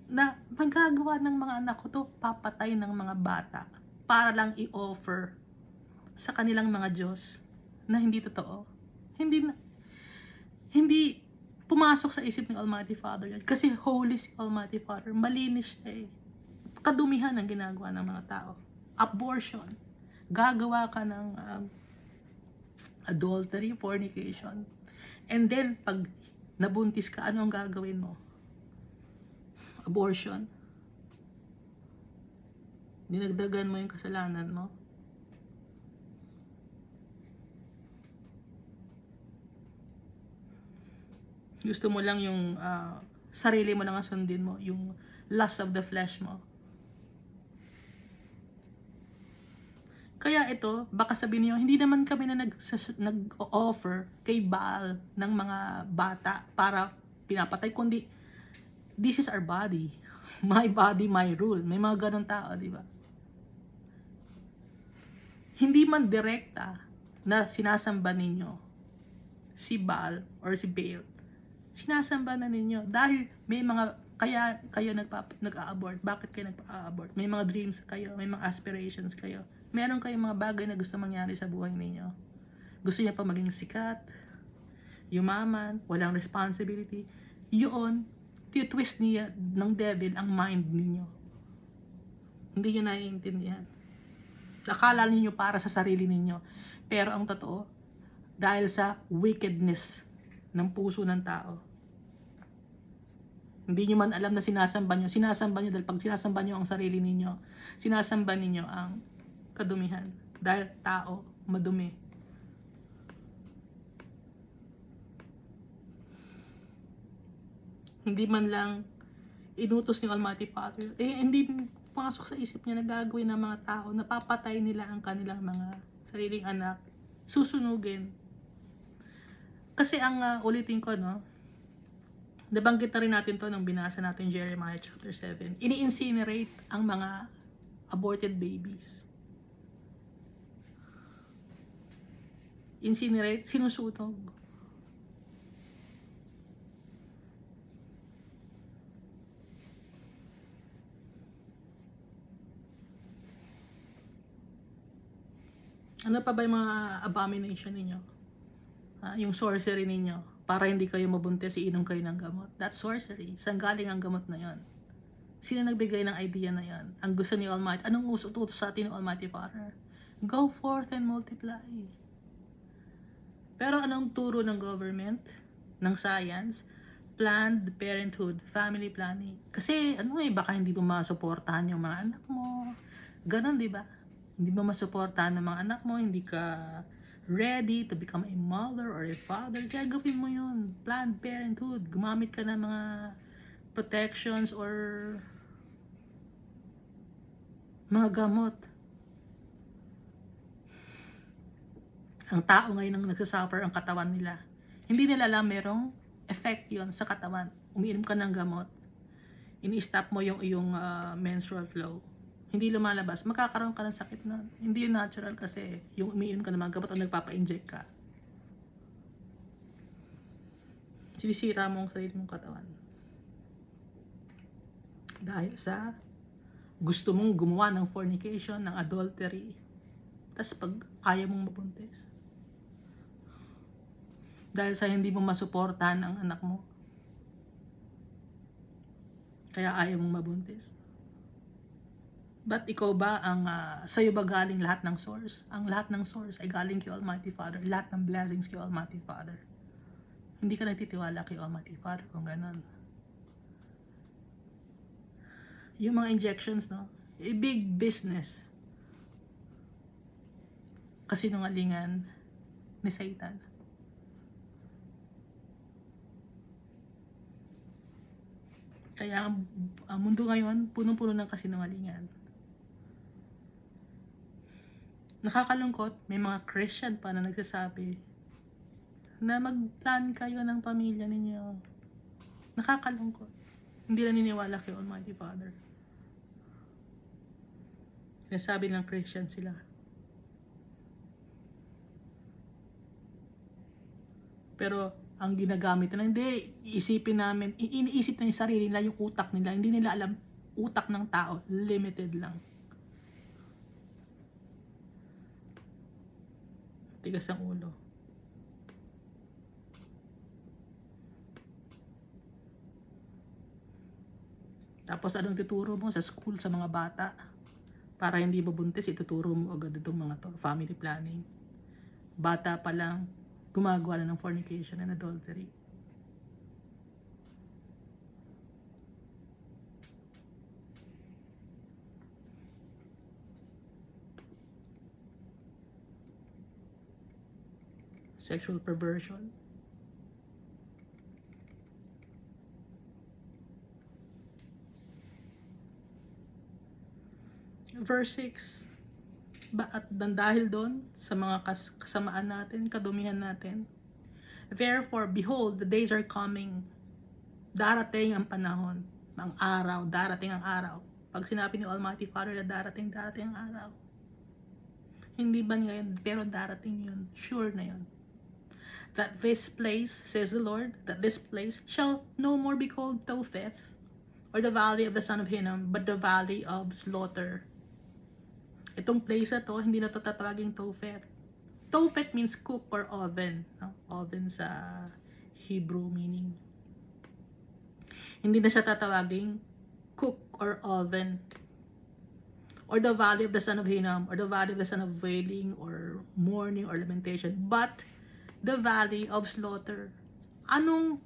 na magagawa ng mga anak ko to, papatay ng mga bata, para lang i-offer sa kanilang mga Diyos na hindi totoo. Hindi pumasok sa isip ng Almighty Father yan. Kasi holy si Almighty Father. Malinis siya eh. Kadumihan ang ginagawa ng mga tao. Abortion. Gagawa ka ng adultery, fornication. And then, pag nabuntis ka, ano ang gagawin mo? Abortion. Dinagdagan mo yung kasalanan mo. Gusto mo lang yung sarili mo lang ang sundin mo, yung lust of the flesh mo. Kaya ito, baka sabihin niyo, hindi naman kami na nag-offer kay Baal ng mga bata para pinapatay, kundi this is our body. My body, my rule. May mga ganun tao, di ba? Hindi man direkta na sinasamba ninyo si Baal or si Baal. Sinasamba na ninyo dahil may mga kaya kayo nag-a-abort. Bakit kayo nag-a-abort? May mga dreams kayo, may mga aspirations kayo. Meron kayong mga bagay na gusto mangyari sa buhay ninyo. Gusto niyo pa maging sikat, yumaman, walang responsibility. Yun, twist niya ng devil ang mind ninyo. Hindi niyo naiintindihan. Akala ninyo para sa sarili ninyo. Pero ang totoo, dahil sa wickedness ng puso ng tao. Hindi nyo man alam na sinasamba nyo dahil pag sinasamba nyo ang sarili ninyo, sinasamba ninyo ang kadumihan. Dahil tao, madumi. Hindi man lang inutos ni Almighty Father, hindi pumasok sa isip niya na gagawin ng mga tao, napapatay nila ang kanilang mga sariling anak, susunugin. Kasi ang ulitin ko, no, nabanggit na rin natin to nung binasa natin Jeremiah chapter 7. Ini-incinerate ang mga aborted babies. Incinerate, sinusunog. Ano pa ba yung mga abomination ninyo? Yung sorcery ninyo. Para hindi kayo mabuntis, iinom kayo ng gamot. That's sorcery. Saan galing ang gamot na yon? Sino nagbigay ng idea na yon? Ang gusto ni Almighty, anong utos sa atin ng Almighty Father? Go forth and multiply. Pero anong turo ng government, ng science? Planned parenthood, family planning. Kasi baka hindi mo masuportahan yung mga anak mo. Ganon, di ba? Hindi mo masuportahan ng mga anak mo, hindi ka ready to become a mother or a father, kaya gawin mo yun. Planned Parenthood. Gumamit ka ng mga protections or mga gamot. Ang tao ngayon ang nagsasuffer ang katawan nila. Hindi nila alam merong effect yon sa katawan. Umiinom ka ng gamot, ini-stop mo yung iyong menstrual flow. Hindi lumalabas, magkakaroon ka ng sakit na hindi yun natural kasi yung umiinom ka ng mga gamot o nagpapa-inject ka. Sinisira mo ang sarili mong katawan. Dahil sa gusto mong gumawa ng fornication, ng adultery. Tapos pag ayaw mong mabuntis. Dahil sa hindi mo masuportahan ang anak mo. Kaya ayaw mong mabuntis. But ikaw ba ang sa'yo ba galing lahat ng source? Ang lahat ng source ay galing kay Almighty Father. Lahat ng blessings kay Almighty Father. Hindi ka nagtitiwala kay Almighty Father kung ganon. Yung mga injections, no? A big business. Kasinungalingan ni Satan. Kaya ang mundo ngayon, punong-puno ng kasinungalingan. Nakakalungkot, may mga Christian pa na nagsasabi na mag-plan kayo ng pamilya ninyo. Nakakalungkot. Hindi naniniwala kay Almighty Father. Sinasabi ng Christian sila. Pero ang ginagamit na hindi, iisipin namin, iniisip na yung sarili nila, yung utak nila. Hindi nila alam, utak ng tao, limited lang. Tigas ang ulo. Tapos anong tuturo mo sa school sa mga bata? Para hindi mabuntis, ituturo mo agad itong mga to, family planning. Bata pa lang, gumagawa na ng fornication and adultery. Sexual perversion. Verse 6. At dahil doon sa mga kasamaan natin, kadumihan natin. Therefore, behold, the days are coming. Darating ang panahon, ang araw, darating ang araw. Pag sinabi ni Almighty Father na darating ang araw. Hindi ba ngayon, pero darating yun. Sure na yun. That this place, says the Lord, that this place shall no more be called Topheth, or the valley of the son of Hinnom, but the valley of slaughter. Itong place na to, hindi na to tatawaging Topheth. Topheth means cook or oven. No? Oven sa Hebrew meaning. Hindi na siya tatawaging cook or oven. Or the valley of the son of Hinnom, or the valley of the son of wailing, or mourning, or lamentation. But the valley of slaughter. Anong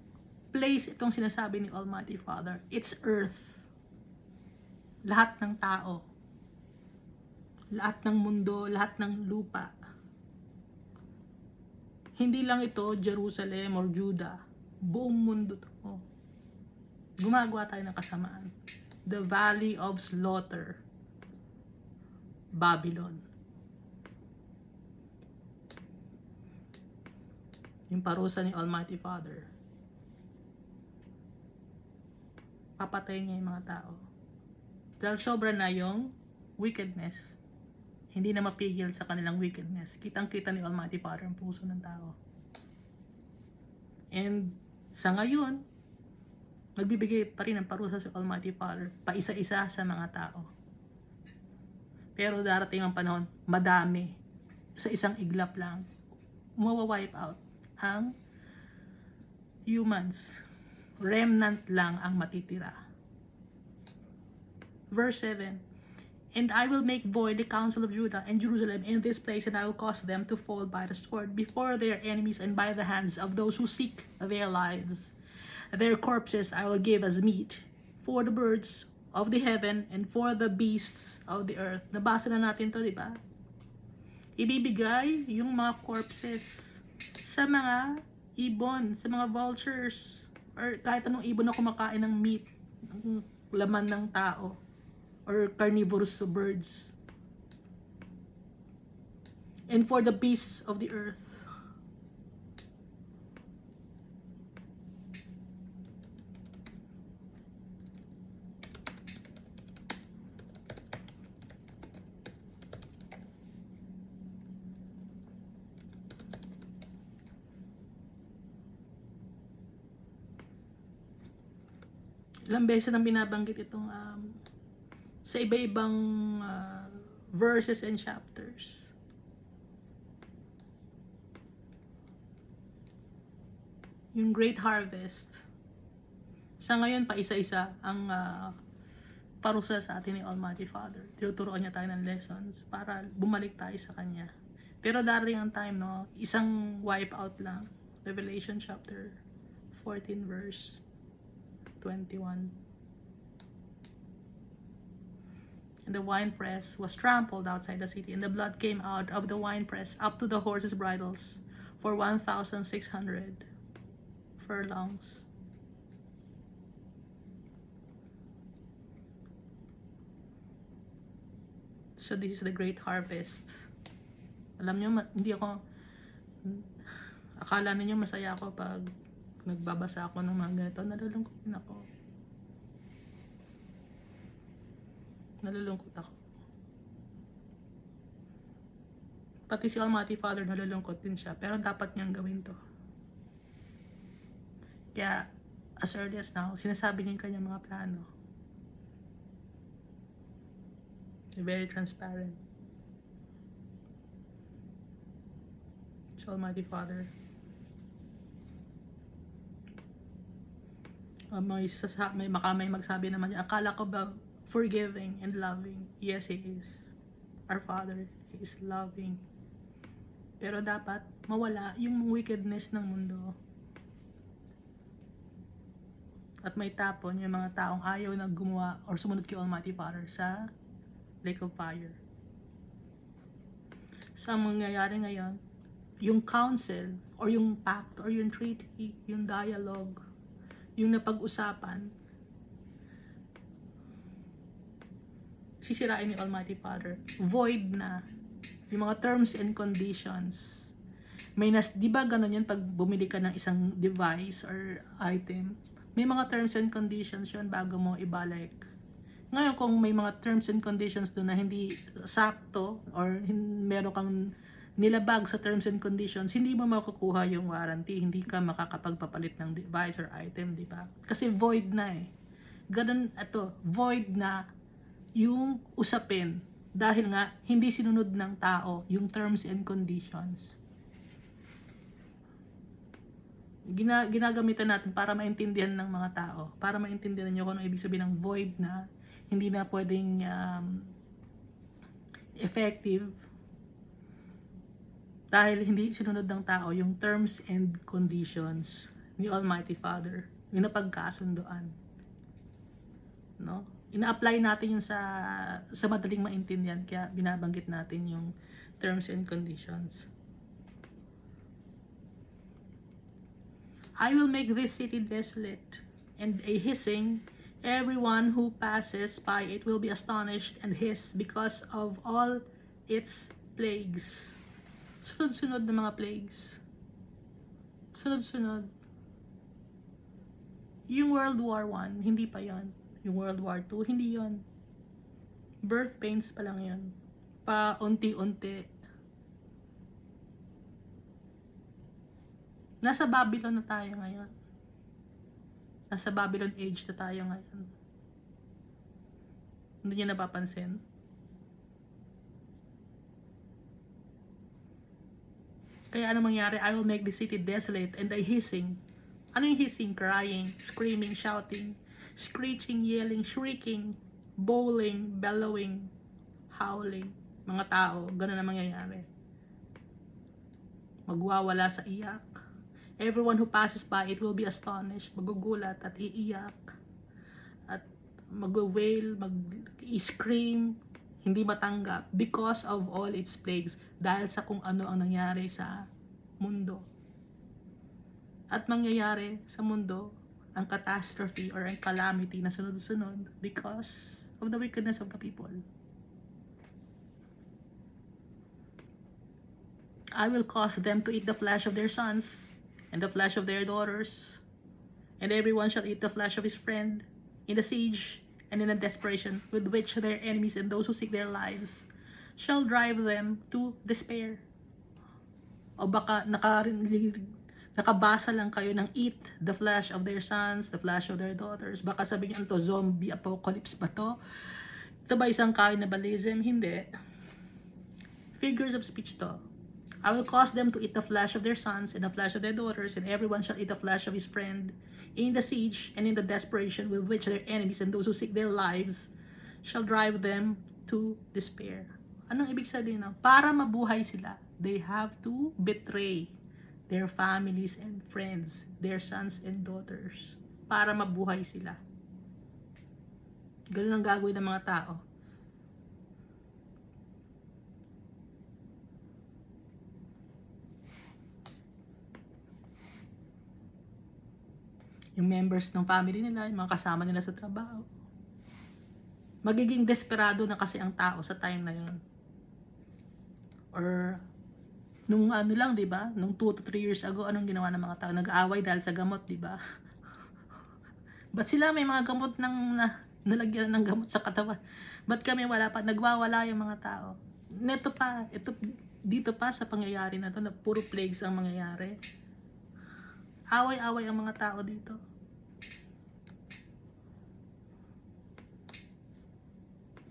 place itong sinasabi ni Almighty Father? It's earth. Lahat ng tao. Lahat ng mundo, lahat ng lupa. Hindi lang ito Jerusalem or Judah. Buong mundo to. Gumagawa tayo ng kasamaan. The valley of slaughter. Babylon. Yung parusa ni Almighty Father. Papatayin niya yung mga tao. Dahil sobra na yung wickedness. Hindi na mapigil sa kanilang wickedness. Kitang-kita ni Almighty Father ang puso ng tao. And sa ngayon, nagbibigay pa rin ng parusa sa Almighty Father, pa isa-isa sa mga tao. Pero darating ang panahon, madami, sa isang iglap lang, mawawipe out ang humans. Remnant lang ang matitira. Verse 7. And I will make void the counsel of Judah and Jerusalem in this place, and I will cause them to fall by the sword before their enemies and by the hands of those who seek their lives. Their corpses I will give as meat for the birds of the heaven and for the beasts of the earth. Nabasa na natin to, di ba? ibibigay yung mga corpses sa mga ibon, sa mga vultures, or kahit anong ibon na kumakain ng meat, ng laman ng tao, or carnivorous birds. And for the beasts of the earth. Ilang beses nang binabanggit itong sa iba-ibang verses and chapters. Yung great harvest. Sa ngayon pa isa-isa ang parusa sa atin ni Almighty Father. Tinuturoan niya tayo ng lessons para bumalik tayo sa Kanya. Pero darating ang time, no, isang wipe out lang. Revelation chapter 14 verse 21. And the winepress was trampled outside the city, and the blood came out of the winepress up to the horses' bridles for 1,600 furlongs. So this is the great harvest. Alam nyo, akala ninyo masaya ako pag nagbabasa ako ng mga ganito. Nalulungkot din ako. Nalulungkot ako. Pati si Almighty Father nalulungkot din siya, pero dapat niyang gawin to. Kaya, as early as now, sinasabi niya yung kanyang mga plano. Very transparent. Si Almighty Father. May magsabi naman niya, akala ko ba forgiving and loving? Yes, He is. Our Father, He is loving. Pero dapat mawala yung wickedness ng mundo. At may tapon yung mga taong ayaw na gumawa or sumunod kay Almighty Father sa lake of fire. So, ang mangyayari ngayon, yung council, or yung pact, or yung treaty, yung dialogue, yung napag-usapan, sisirain ni Almighty Father. Void na. Yung mga terms and conditions. Di ba ganun yan pag bumili ka ng isang device or item? May mga terms and conditions yun bago mo ibalik. Ngayon, kung may mga terms and conditions doon na hindi sakto or meron kang nilabag sa terms and conditions, hindi mo makukuha yung warranty, hindi ka makakapagpapalit ng device or item, di ba? Kasi void na eh. Ganun, void na yung usapin dahil nga hindi sinunod ng tao yung terms and conditions. Ginagamitan natin para maintindihan ng mga tao, para maintindihan nyo kung ano ibig sabihin ng void na hindi na pwedeng effective dahil hindi sinunod ng tao yung terms and conditions ni Almighty Father, yung napagkasundoan. No? Ina-apply natin yun sa madaling maintindihan, kaya binabanggit natin yung terms and conditions. I will make this city desolate and a hissing. Everyone who passes by it will be astonished and hiss because of all its plagues. Sunod-sunod na mga plagues. Sunod-sunod. Yung World War I, hindi pa yon. Yung World War II, hindi yon. Birth pains pa lang yon. Pa unti-unti. Nasa Babylon na tayo ngayon. Nasa Babylon age na tayo ngayon. Hindi niyo napapansin? Kaya ano mangyari? I will make the city desolate and a hissing. Ano yung hissing? Crying, screaming, shouting, screeching, yelling, shrieking, bowling, bellowing, howling. Mga tao, ganun na mangyayari. Magwawala sa iyak. Everyone who passes by it will be astonished, magugulat at iiyak at mag-wail, mag-scream, hindi matanggap because of all its plagues, dahil sa kung ano ang nangyari sa mundo. At mangyayari sa mundo ang catastrophe or ang calamity na sunod-sunod because of the wickedness of the people. I will cause them to eat the flesh of their sons and the flesh of their daughters, and everyone shall eat the flesh of his friend in the siege and in the desperation with which their enemies and those who seek their lives shall drive them to despair. O baka nakabasa lang kayo ng eat the flesh of their sons, the flesh of their daughters. Baka sabihin nyo, to zombie apocalypse ba to? Ito ba isang cannibalism? Hindi. Figures of speech to. I will cause them to eat the flesh of their sons and the flesh of their daughters, and everyone shall eat the flesh of his friend in the siege and in the desperation with which their enemies and those who seek their lives shall drive them to despair. Anong ibig sabihin na? Para mabuhay sila, they have to betray their families and friends, their sons and daughters. Para mabuhay sila. Ganun ang gagawin ng mga tao. Yung members ng family nila, yung mga kasama nila sa trabaho. Magiging desperado na kasi ang tao sa time na yun. Or, nung ano lang, di ba? Nung 2 to 3 years ago, anong ginawa ng mga tao? Nag-aaway dahil sa gamot, di ba? Ba't sila may mga gamot nalagyan ng gamot sa katawan? Ba't kami wala pa? Nagwawala yung mga tao. Dito pa sa pangyayari na to, na puro plagues ang mangyayari. Away-away ang mga tao dito.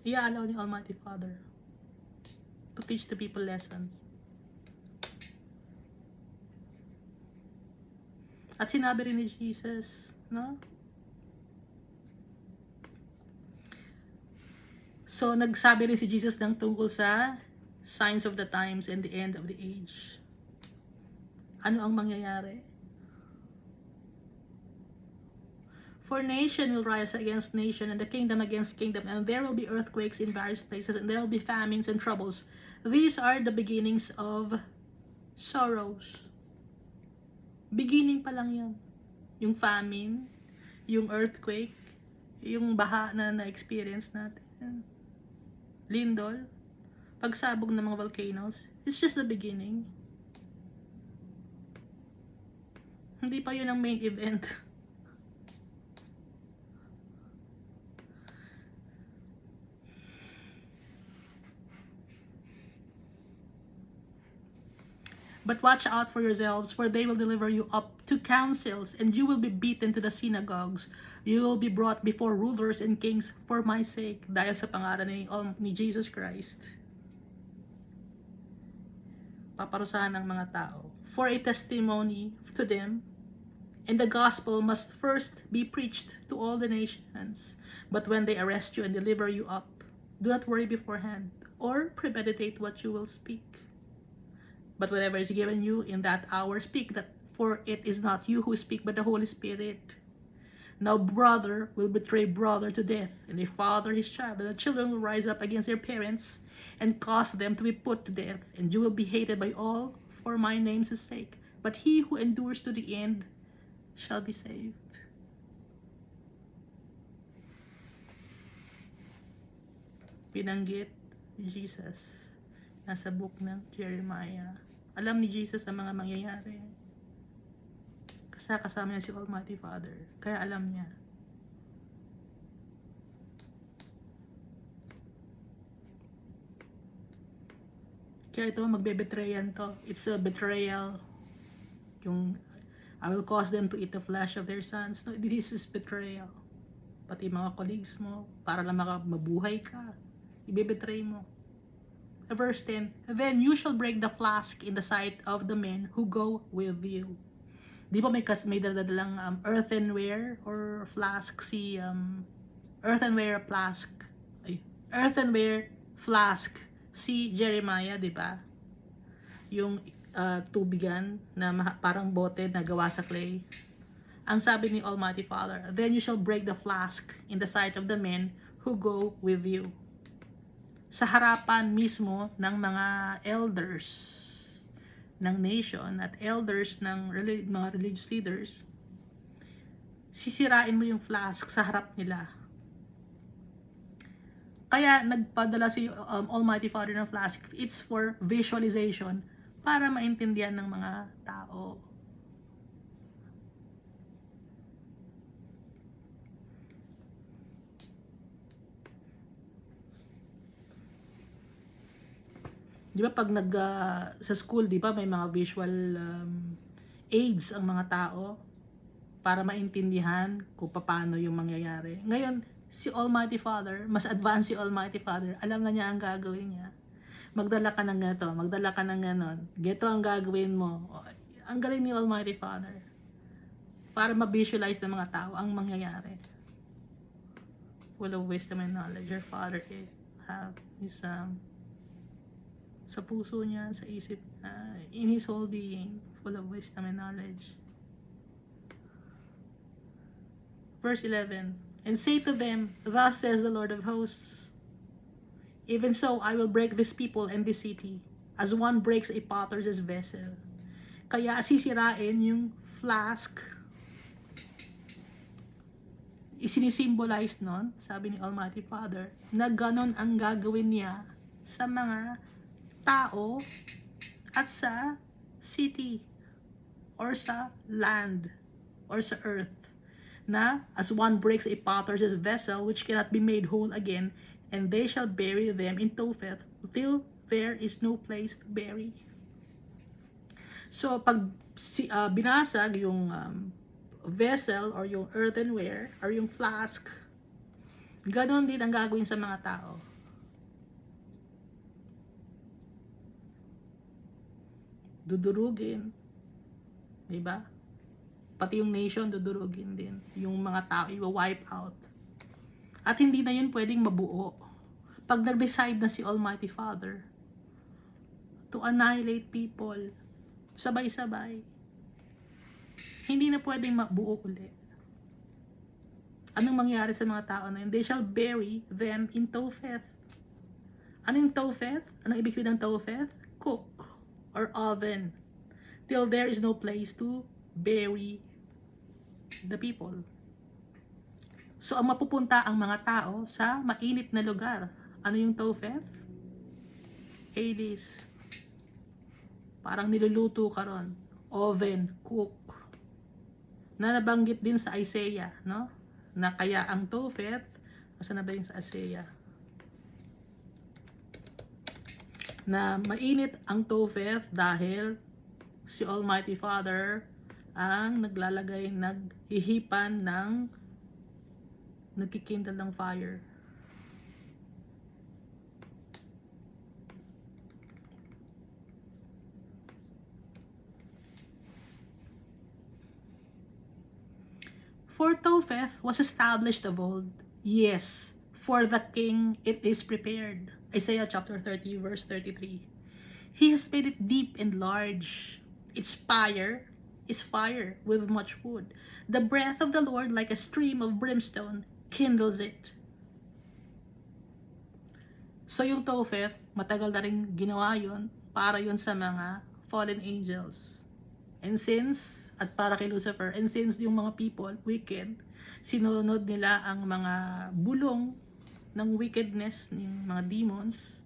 I-allow ni Almighty Father to teach the people lessons. At sinabi rin ni Jesus, no? So, nagsabi rin si Jesus ng tungkol sa signs of the times and the end of the age. Ano ang mangyayari? For nation will rise against nation, and the kingdom against kingdom, and there will be earthquakes in various places, and there will be famines and troubles. These are the beginnings of sorrows. Beginning pa lang yan. Yung famine, yung earthquake, yung baha na na-experience natin. Lindol, pagsabog ng mga volcanoes, it's just the beginning. Hindi pa yun ang main event. But watch out for yourselves, for they will deliver you up to councils, and you will be beaten to the synagogues. You will be brought before rulers and kings for my sake, dahil sa pangalan ni Jesus Christ. Paparusahan ng mga tao. For a testimony to them, and the gospel must first be preached to all the nations. But when they arrest you and deliver you up, do not worry beforehand, or premeditate what you will speak. But whatever is given you in that hour, speak that, for it is not you who speak, but the Holy Spirit. Now brother will betray brother to death, and a father his child, and the children will rise up against their parents and cause them to be put to death, and you will be hated by all for my name's sake. But he who endures to the end shall be saved. Binanggit ni Jesus nasa book ng Jeremiah. Alam ni Jesus ang mga mangyayari. Kasama niya si Almighty Father. Kaya alam niya. Kaya ito, magbe-betrayan to. It's a betrayal. Yung, I will cause them to eat the flesh of their sons. No, this is betrayal. Pati mga colleagues mo, para lang mabuhay ka, ibe-betray mo. Verse 10, then you shall break the flask in the sight of the men who go with you. Di ba may daladalang earthenware or flask earthenware flask si Jeremiah, di ba? Yung tubigan na parang bote na gawa sa clay. Ang sabi ni Almighty Father, then you shall break the flask in the sight of the men who go with you. sa harapan mismo ng mga elders ng nation at elders ng mga religious leaders, sisirain mo yung flask sa harap nila. Kaya nagpadala si Almighty Father ng flask. It's for visualization para maintindihan ng mga tao. Di ba pag sa school, di ba may mga visual aids ang mga tao para maintindihan kung paano yung mangyayari. Ngayon, si Almighty Father, mas advanced si Almighty Father, alam na niya ang gagawin niya. Magdala ka ng ganito, magdala ka ng ganon. Ganito ang gagawin mo. Ang galing ni Almighty Father. Para ma-visualize ng mga tao ang mangyayari. Full of wisdom and knowledge. Your Father is sa puso niya, sa isip, in His whole being, full of wisdom and knowledge. Verse 11, and say to them, thus says the Lord of hosts, even so I will break this people and this city, as one breaks a potter's vessel. Kaya sisirain yung flask. Isinisimbolize nun, sabi ni Almighty Father, na ganon ang gagawin niya sa mga tao at sa city or sa land or sa earth, na as one breaks a potter's vessel which cannot be made whole again, and they shall bury them in Topheth till there is no place to bury. So pag binasag yung vessel or yung earthenware or yung flask, ganon din ang gagawin sa mga tao. Dudurugin, diba? Pati yung nation dudurugin din. Yung mga tao i-wipe out. At hindi na yun pwedeng mabuo. Pag nag-decide na si Almighty Father to annihilate people, sabay-sabay, hindi na pwedeng mabuo ulit. Anong mangyari sa mga tao na yun? They shall bury them in Topheth. Anong Topheth? Anong ibig sabihin ng Topheth? Cook or oven, till there is no place to bury the people. So ang mapupunta ang mga tao sa mainit na lugar. Ano yung Topheth? Hades. Parang niluluto ka ron. Oven, cook. Na nabanggit din sa Isaiah, no? Na kaya ang Topheth, asa na ba yung sa Isaiah? Na mainit ang Topheth dahil si Almighty Father ang naghihipan ng nagkikindle ng fire. For Topheth was established of old, yes, for the king it is prepared. Isaiah chapter 30 verse 33. He has made it deep and large. Its fire is fire with much wood. The breath of the Lord like a stream of brimstone kindles it. So yung Topheth, matagal na rin ginawa yun para yun sa mga fallen angels. And since, at para kay Lucifer, and since yung mga people, wicked, sinunod nila ang mga bulong ng wickedness ng mga demons,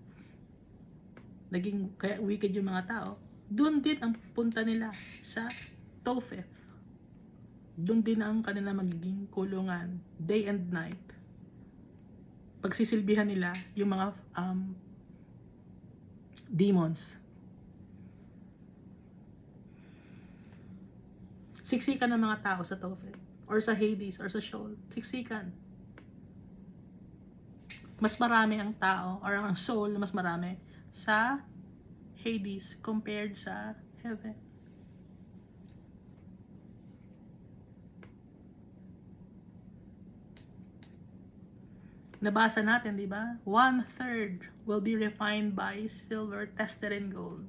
naging kaya wicked yung mga tao, doon din ang punta nila sa Topheth. Doon din ang kanila magiging kulungan, day and night. Pagsisilbihan nila yung mga demons. Siksikan ng mga tao sa Topheth, or sa Hades, or sa Sheol. Siksikan. Mas marami ang tao or ang soul, mas marami sa Hades compared sa heaven. Nabasa natin, di ba? 1/3 will be refined by silver tested in gold.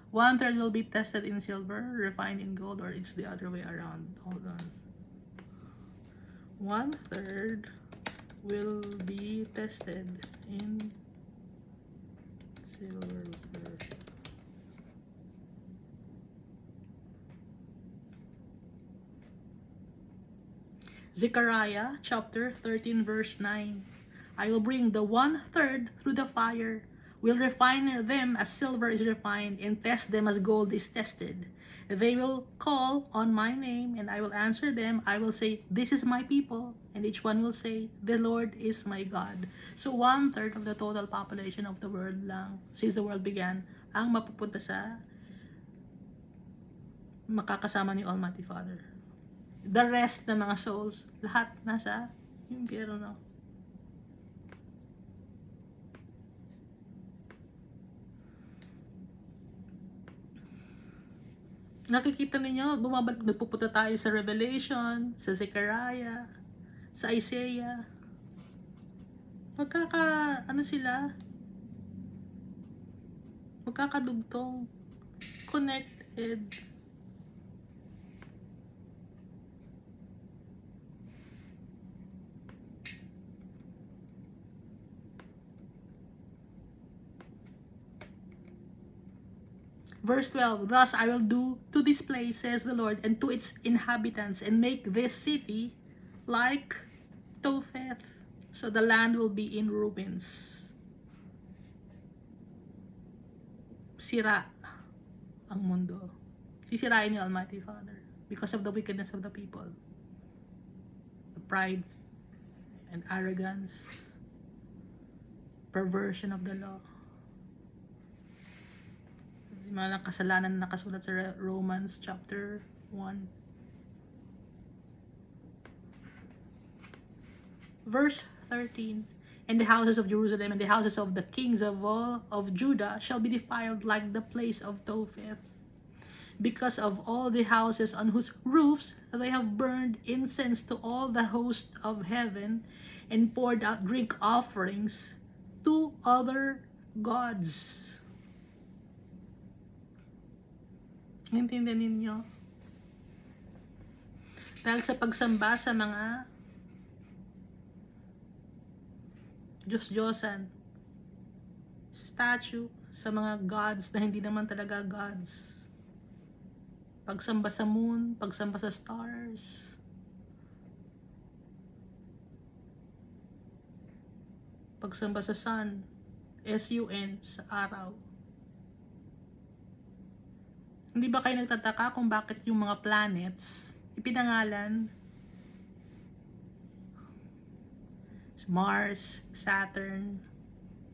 1/3 will be tested in silver, refined in gold, or it's the other way around. Hold on. 1/3 will be tested in silver. Zechariah chapter 13 verse 9. I will bring the 1/3 through the fire, will refine them as silver is refined, and test them as gold is tested. They will call on my name, and I will answer them. I will say, this is my people, and each one will say, the Lord is my God. So 1/3 of the total population of the world lang, since the world began, ang mapupunta sa makakasama ni Almighty Father. The rest ng mga souls, lahat nasa impyerno. Nakikita ninyo, nagpupunta tayo sa Revelation, sa Zechariah, sa Isaiah. Magkakadugtong, connected. Verse 12, thus I will do to this place, says the Lord, and to its inhabitants, and make this city like Topheth. So the land will be in ruins. Sira ang mundo. Sisirain ni Almighty Father because of the wickedness of the people. The pride and arrogance, perversion of the law. Yung mga kasalanan na nakasulat sa Romans chapter 1. Verse 13. And the houses of Jerusalem and the houses of the kings of all of Judah shall be defiled like the place of Topheth, because of all the houses on whose roofs they have burned incense to all the host of heaven, and poured out drink offerings to other gods. Intindihan ninyo? Dahil sa pagsamba sa mga Diyos-Diyosan, statue, sa mga gods na hindi naman talaga gods. Pagsamba sa moon, pagsamba sa stars. Pagsamba sa sun, S-U-N, sa araw. Hindi ba kayo nagtataka kung bakit yung mga planets ipinangalan Mars, Saturn,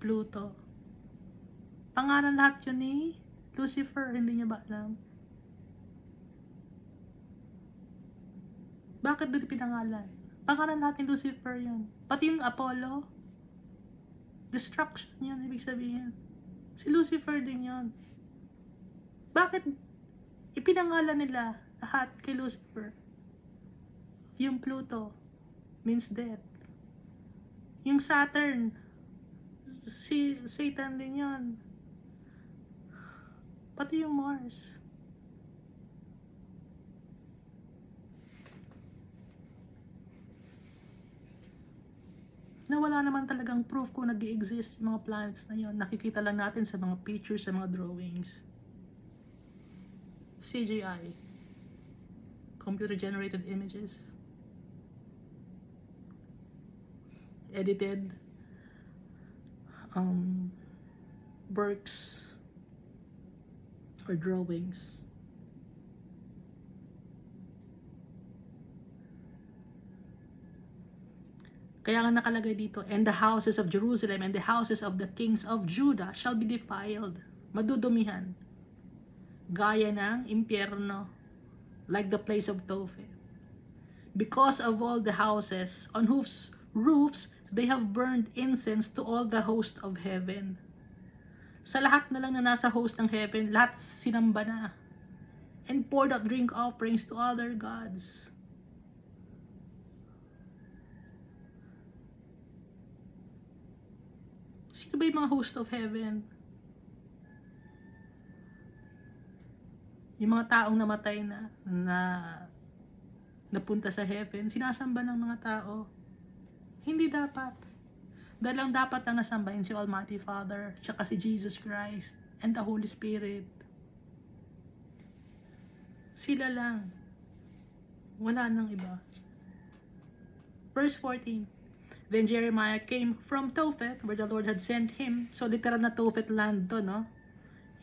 Pluto? Pangalan lahat yun ni Lucifer, hindi niya ba alam? Bakit doon ipinangalan? Pangalan lahat ni Lucifer yun. Pati yung Apollo, destruction yun, ibig sabihin. Si Lucifer din yun. Bakit ipinangalan nila lahat kay Lucifer? Yung Pluto means death. Yung Saturn, si Satan din yun. Pati yung Mars. Na wala naman talagang proof kung nag-i-exist yung mga planets na yun. Nakikita lang natin sa mga pictures, sa mga drawings. CGI, computer-generated images, edited works or drawings. Kaya nga nakalagay dito, and the houses of Jerusalem and the houses of the kings of Judah shall be defiled, madudumihan, gaya ng impyerno, like the place of Topheth, because of all the houses on whose roofs they have burned incense to all the host of heaven. Sa lahat na lang na nasa host ng heaven, lahat sinamba na, and poured out drink offerings to other gods. Sino ba yung mga host of heaven? Yung mga taong namatay na napunta sa heaven, sinasamba ng mga tao. Hindi dapat. Dahil lang dapat na nasambahin si Almighty Father, tsaka si Jesus Christ, and the Holy Spirit. Sila lang. Wala nang iba. Verse 14. Then Jeremiah came from Tophet, where the Lord had sent him. So literal na Tophet land to, no?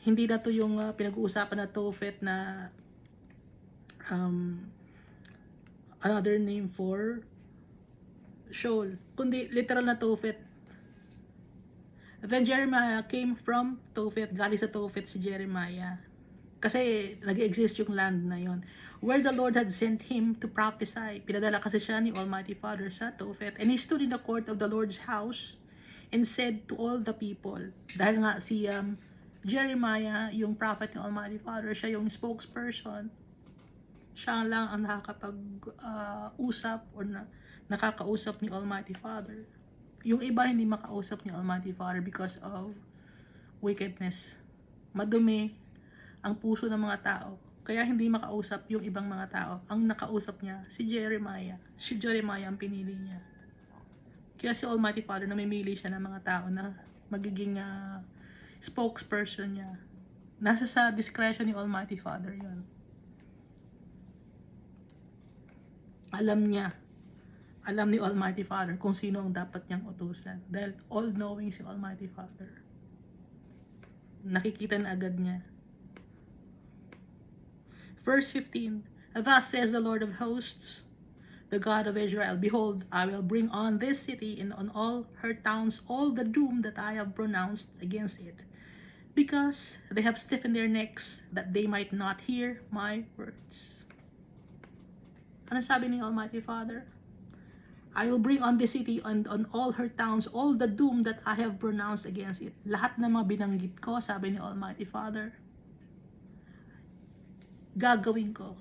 Hindi na to yung pinag-uusapan na Tophet na another name for Sheol. Kundi literal na Tophet. Then Jeremiah came from Tophet. Galing sa Tophet si Jeremiah. Kasi nag-exist yung land na yon, where the Lord had sent him to prophesy. Pinadala kasi siya ni Almighty Father sa Tophet. And he stood in the court of the Lord's house and said to all the people. Dahil nga si Jeremiah, yung prophet ni Almighty Father, siya yung spokesperson. Siya lang ang nakakapag-usap or nakakausap ni Almighty Father. Yung iba hindi makausap ni Almighty Father because of wickedness. Madumi ang puso ng mga tao. Kaya hindi makausap yung ibang mga tao. Ang nakausap niya, si Jeremiah. Si Jeremiah ang pinili niya. Kaya si Almighty Father, namimili siya ng mga tao na magiging spokesperson niya. Nasa sa discretion ni Almighty Father yun. Alam niya. Alam ni Almighty Father kung sino ang dapat niyang utusan. Dahil all-knowing si Almighty Father. Nakikita na agad niya. Verse 15. Thus says the Lord of hosts, the God of Israel, behold, I will bring on this city and on all her towns all the doom that I have pronounced against it, because they have stiffened their necks, that they might not hear my words. Ano sabi ni Almighty Father? I will bring on this city and on all her towns all the doom that I have pronounced against it. Lahat ng mga binanggit ko, sabi ni Almighty Father, gagawin ko.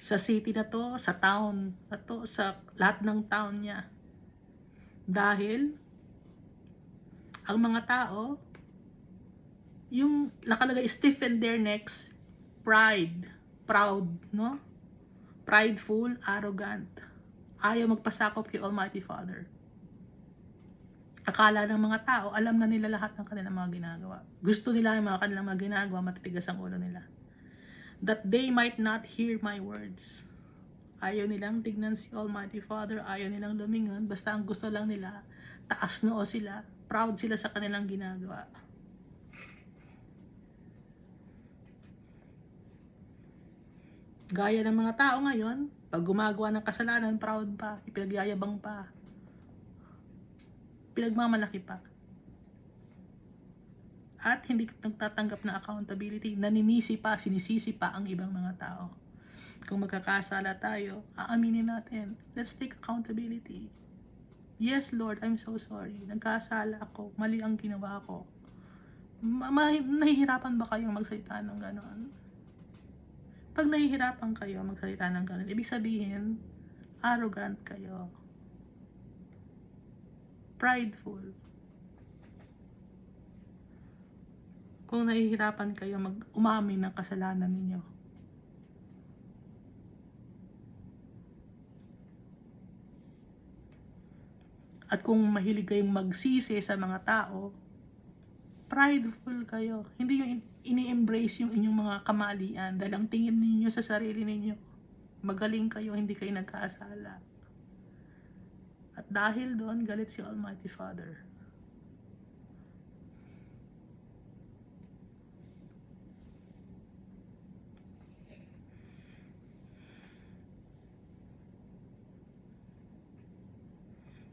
Sa city na to, sa town na to, sa lahat ng town niya. Dahil, ang mga tao, yung nakalagay, stiffen their necks, proud, no? Prideful, arrogant. Ayaw magpasakop kay Almighty Father. Akala ng mga tao, alam na nila lahat ng kanilang mga ginagawa. Gusto nila yung mga kanilang mga ginagawa, matitigas ang ulo nila. That they might not hear my words. Ayaw nilang tignan si Almighty Father, ayaw nilang lumingon, basta ang gusto lang nila, taas noo sila, proud sila sa kanilang ginagawa. Gaya ng mga tao ngayon, pag gumagawa ng kasalanan, proud pa, ipinagyayabang pa, pinagmamalaki pa. At hindi nagtatanggap ng accountability, sinisisi pa ang ibang mga tao. Kung magkakasala tayo, aaminin natin, let's take accountability. Yes, Lord, I'm so sorry. Nagkasala ako, mali ang ginawa ko. Nahihirapan ba kayong magsalita ng gano'n? Pag nahihirapan kayo magsalita ng gano'n, ibig sabihin, arrogant kayo. Prideful. Kung nahihirapan kayo umamin ng kasalanan ninyo. At kung mahilig kayong magsisi sa mga tao, prideful kayo. Hindi yung ini-embrace yung inyong mga kamalian dahil ang tingin ninyo sa sarili ninyo, magaling kayo, hindi kayo nagkasala. At dahil doon, galit si Almighty Father.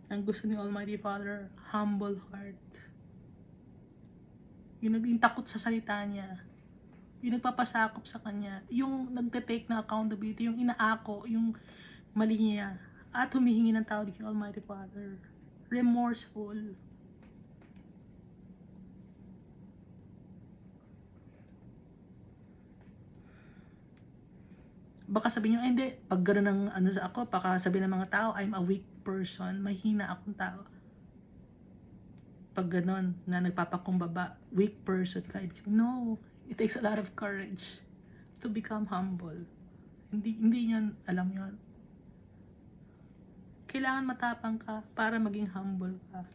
Ang gusto ni Almighty Father, humble heart. Yung naging takot sa salita niya. Yung nagpapasakop sa kanya. Yung nagte-take na accountability. Yung inaako, yung mali niya. At humihingi ng tawad kay Almighty Father. Remorseful. Baka sabihin nyo, hindi, pag gano'n ang sa ako, baka sabihin ng mga tao, I'm a weak person, mahina akong tao. Pag gano'n, na nagpapakumbaba, weak person ka. No, it takes a lot of courage to become humble. Hindi nyo alam yon. kailangan matapang ka para maging humble ka.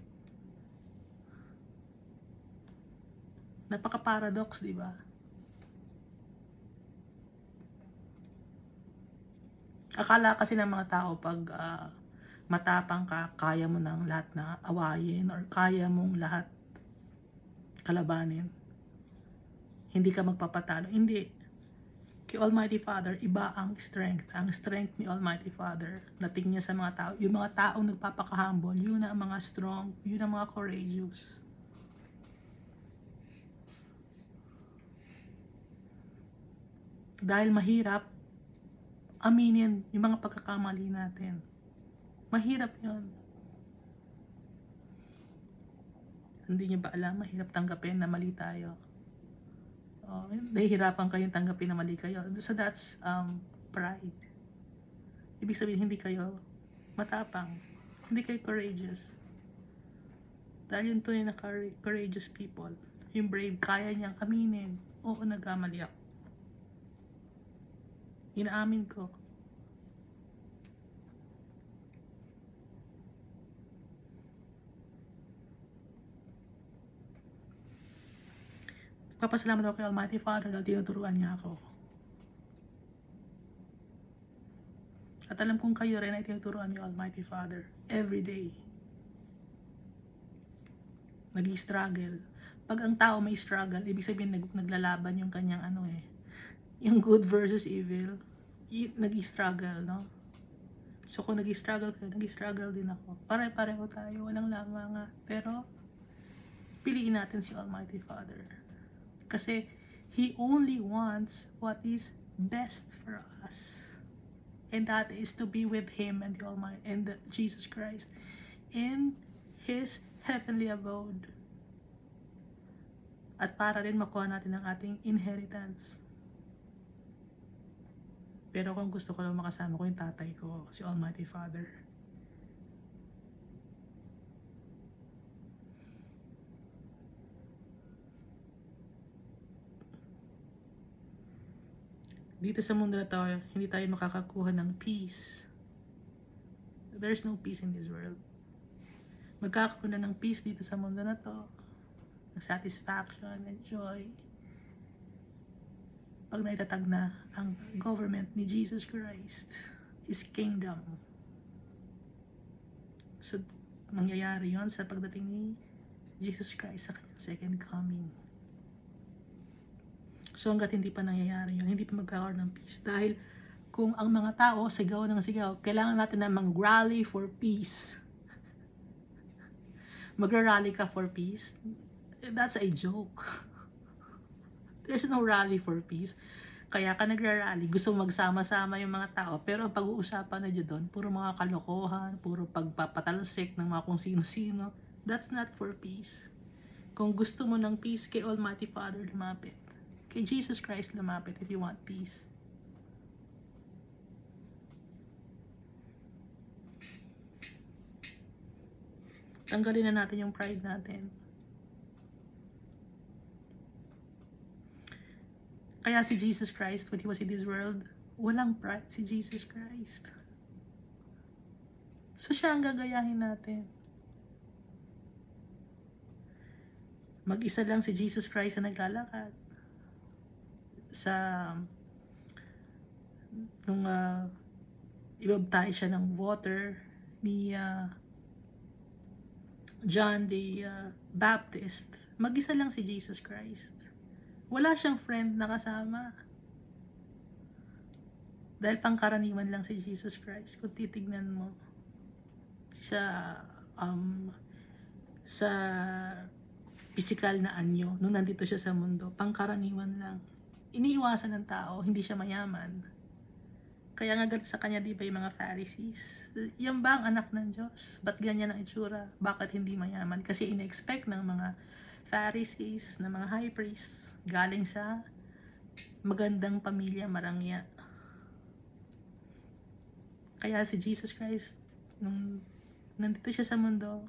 Napaka-paradox, di ba? Akala kasi ng mga tao pag matapang ka, kaya mo ng lahat na awayin or kaya mong lahat kalabanin. Hindi ka magpapatalo. Hindi. Kay Almighty Father, iba ang strength. Ang strength ni Almighty Father, dating niya sa mga tao. Yung mga taong nagpapaka-humble, yun ang mga strong, yun ang mga courageous. Dahil mahirap aminin yung mga pagkakamali natin. Mahirap yun. Hindi niyo ba alam, mahirap tanggapin na mali tayo. Nahihirapan kayong tanggapin na mali kayo. So that's pride. Ibig sabihin, hindi kayo matapang. Hindi kayo courageous. Dahil yung tunay na courageous people, yung brave, kaya niyang aminin, oo, nagkamali ako. Inaamin ko. Papasalamat ako kay Almighty Father dahil tinuturuan niya ako. At alam kong kayo rin ay tinuturuan ni Almighty Father every day. Nag-i-struggle. Pag ang tao may struggle, ibig sabihin naglalaban yung kanyang yung good versus evil. Nag-i-struggle, no? So kung nag-i-struggle kayo, nag-i-struggle din ako. Pare-pareho tayo, walang lamang. Pero piliin natin si Almighty Father. Kasi He only wants what is best for us. And that is to be with Him and the Almighty and Jesus Christ in His heavenly abode. At para rin makuha natin ang ating inheritance. Pero kung gusto ko lang makasama ko yung tatay ko, si Almighty Father. Dito sa mundo na tayo, hindi tayo makakakuha ng peace. There's no peace in this world. Magkakaroon na ng peace dito sa mundo na to. Ng satisfaction and joy. Pag naitatag na ang government ni Jesus Christ, His kingdom. So, mangyayari yon sa pagdating ni Jesus Christ sa kanyang second coming. So hanggat hindi pa nangyayari yun, hindi pa magkakaroon ng peace. Dahil kung ang mga tao sigaw ng sigaw, kailangan natin na mag-rally for peace. Magra-rally ka for peace? That's a joke. There's no rally for peace. Kaya ka nagra-rally, gusto magsama-sama yung mga tao, pero ang pag-uusapan na dyan doon, puro mga kalokohan, puro pagpapatalsik ng mga kung sino-sino. That's not for peace. Kung gusto mo ng peace, kay Almighty Father lumapit. Kay Jesus Christ lumapit if you want peace. Tanggalin na natin yung pride natin. Kaya si Jesus Christ, when He was in this world, walang pride si Jesus Christ. So siya ang gagayahin natin. Mag-isa lang si Jesus Christ na naglalakad. Nung ibabtay siya ng water ni John the Baptist, mag-isa lang si Jesus Christ. Wala siyang friend na kasama. Dahil pangkaraniwan lang si Jesus Christ. Kung titignan mo sa physical na anyo, nung nandito siya sa mundo, pangkaraniwan lang. Iniiwasan ng tao, hindi siya mayaman. Kaya nga galit sa kanya, di ba, yung mga Pharisees? Yan ba ang anak ng Diyos? Ba't ganyan ang itsura? Bakit hindi mayaman? Kasi ina-expect ng mga Pharisees, ng mga high priests, galing sa magandang pamilya, marangya. Kaya si Jesus Christ, nung nandito siya sa mundo,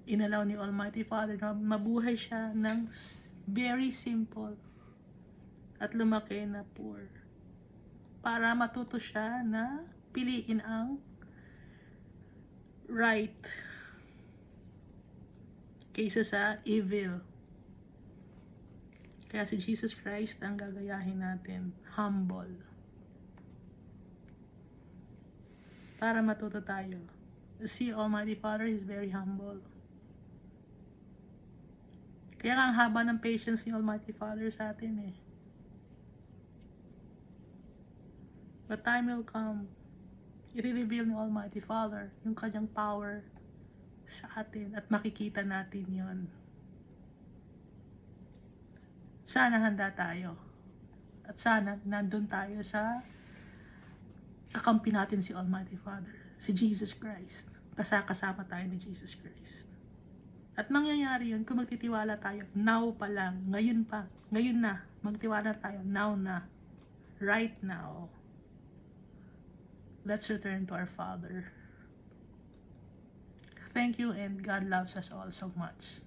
inalaw ni Almighty Father na mabuhay siya ng very simple at lumaki na poor. Para matuto siya na piliin ang right kaysa sa evil. Kaya si Jesus Christ ang gagayahin natin, humble. Para matuto tayo. See, Almighty Father is very humble. Kaya ang haba ng patience ni Almighty Father sa atin eh. But time will come, i-reveal ni Almighty Father yung kanyang power sa atin at makikita natin yon. Sana handa tayo. At sana nandun tayo sa kakampi natin si Almighty Father, si Jesus Christ. Kasama tayo ni Jesus Christ. At mangyayari yun kung magtitiwala tayo now pa lang, ngayon na, magtiwala tayo now na, right now. Let's return to our Father. Thank you, and God loves us all so much.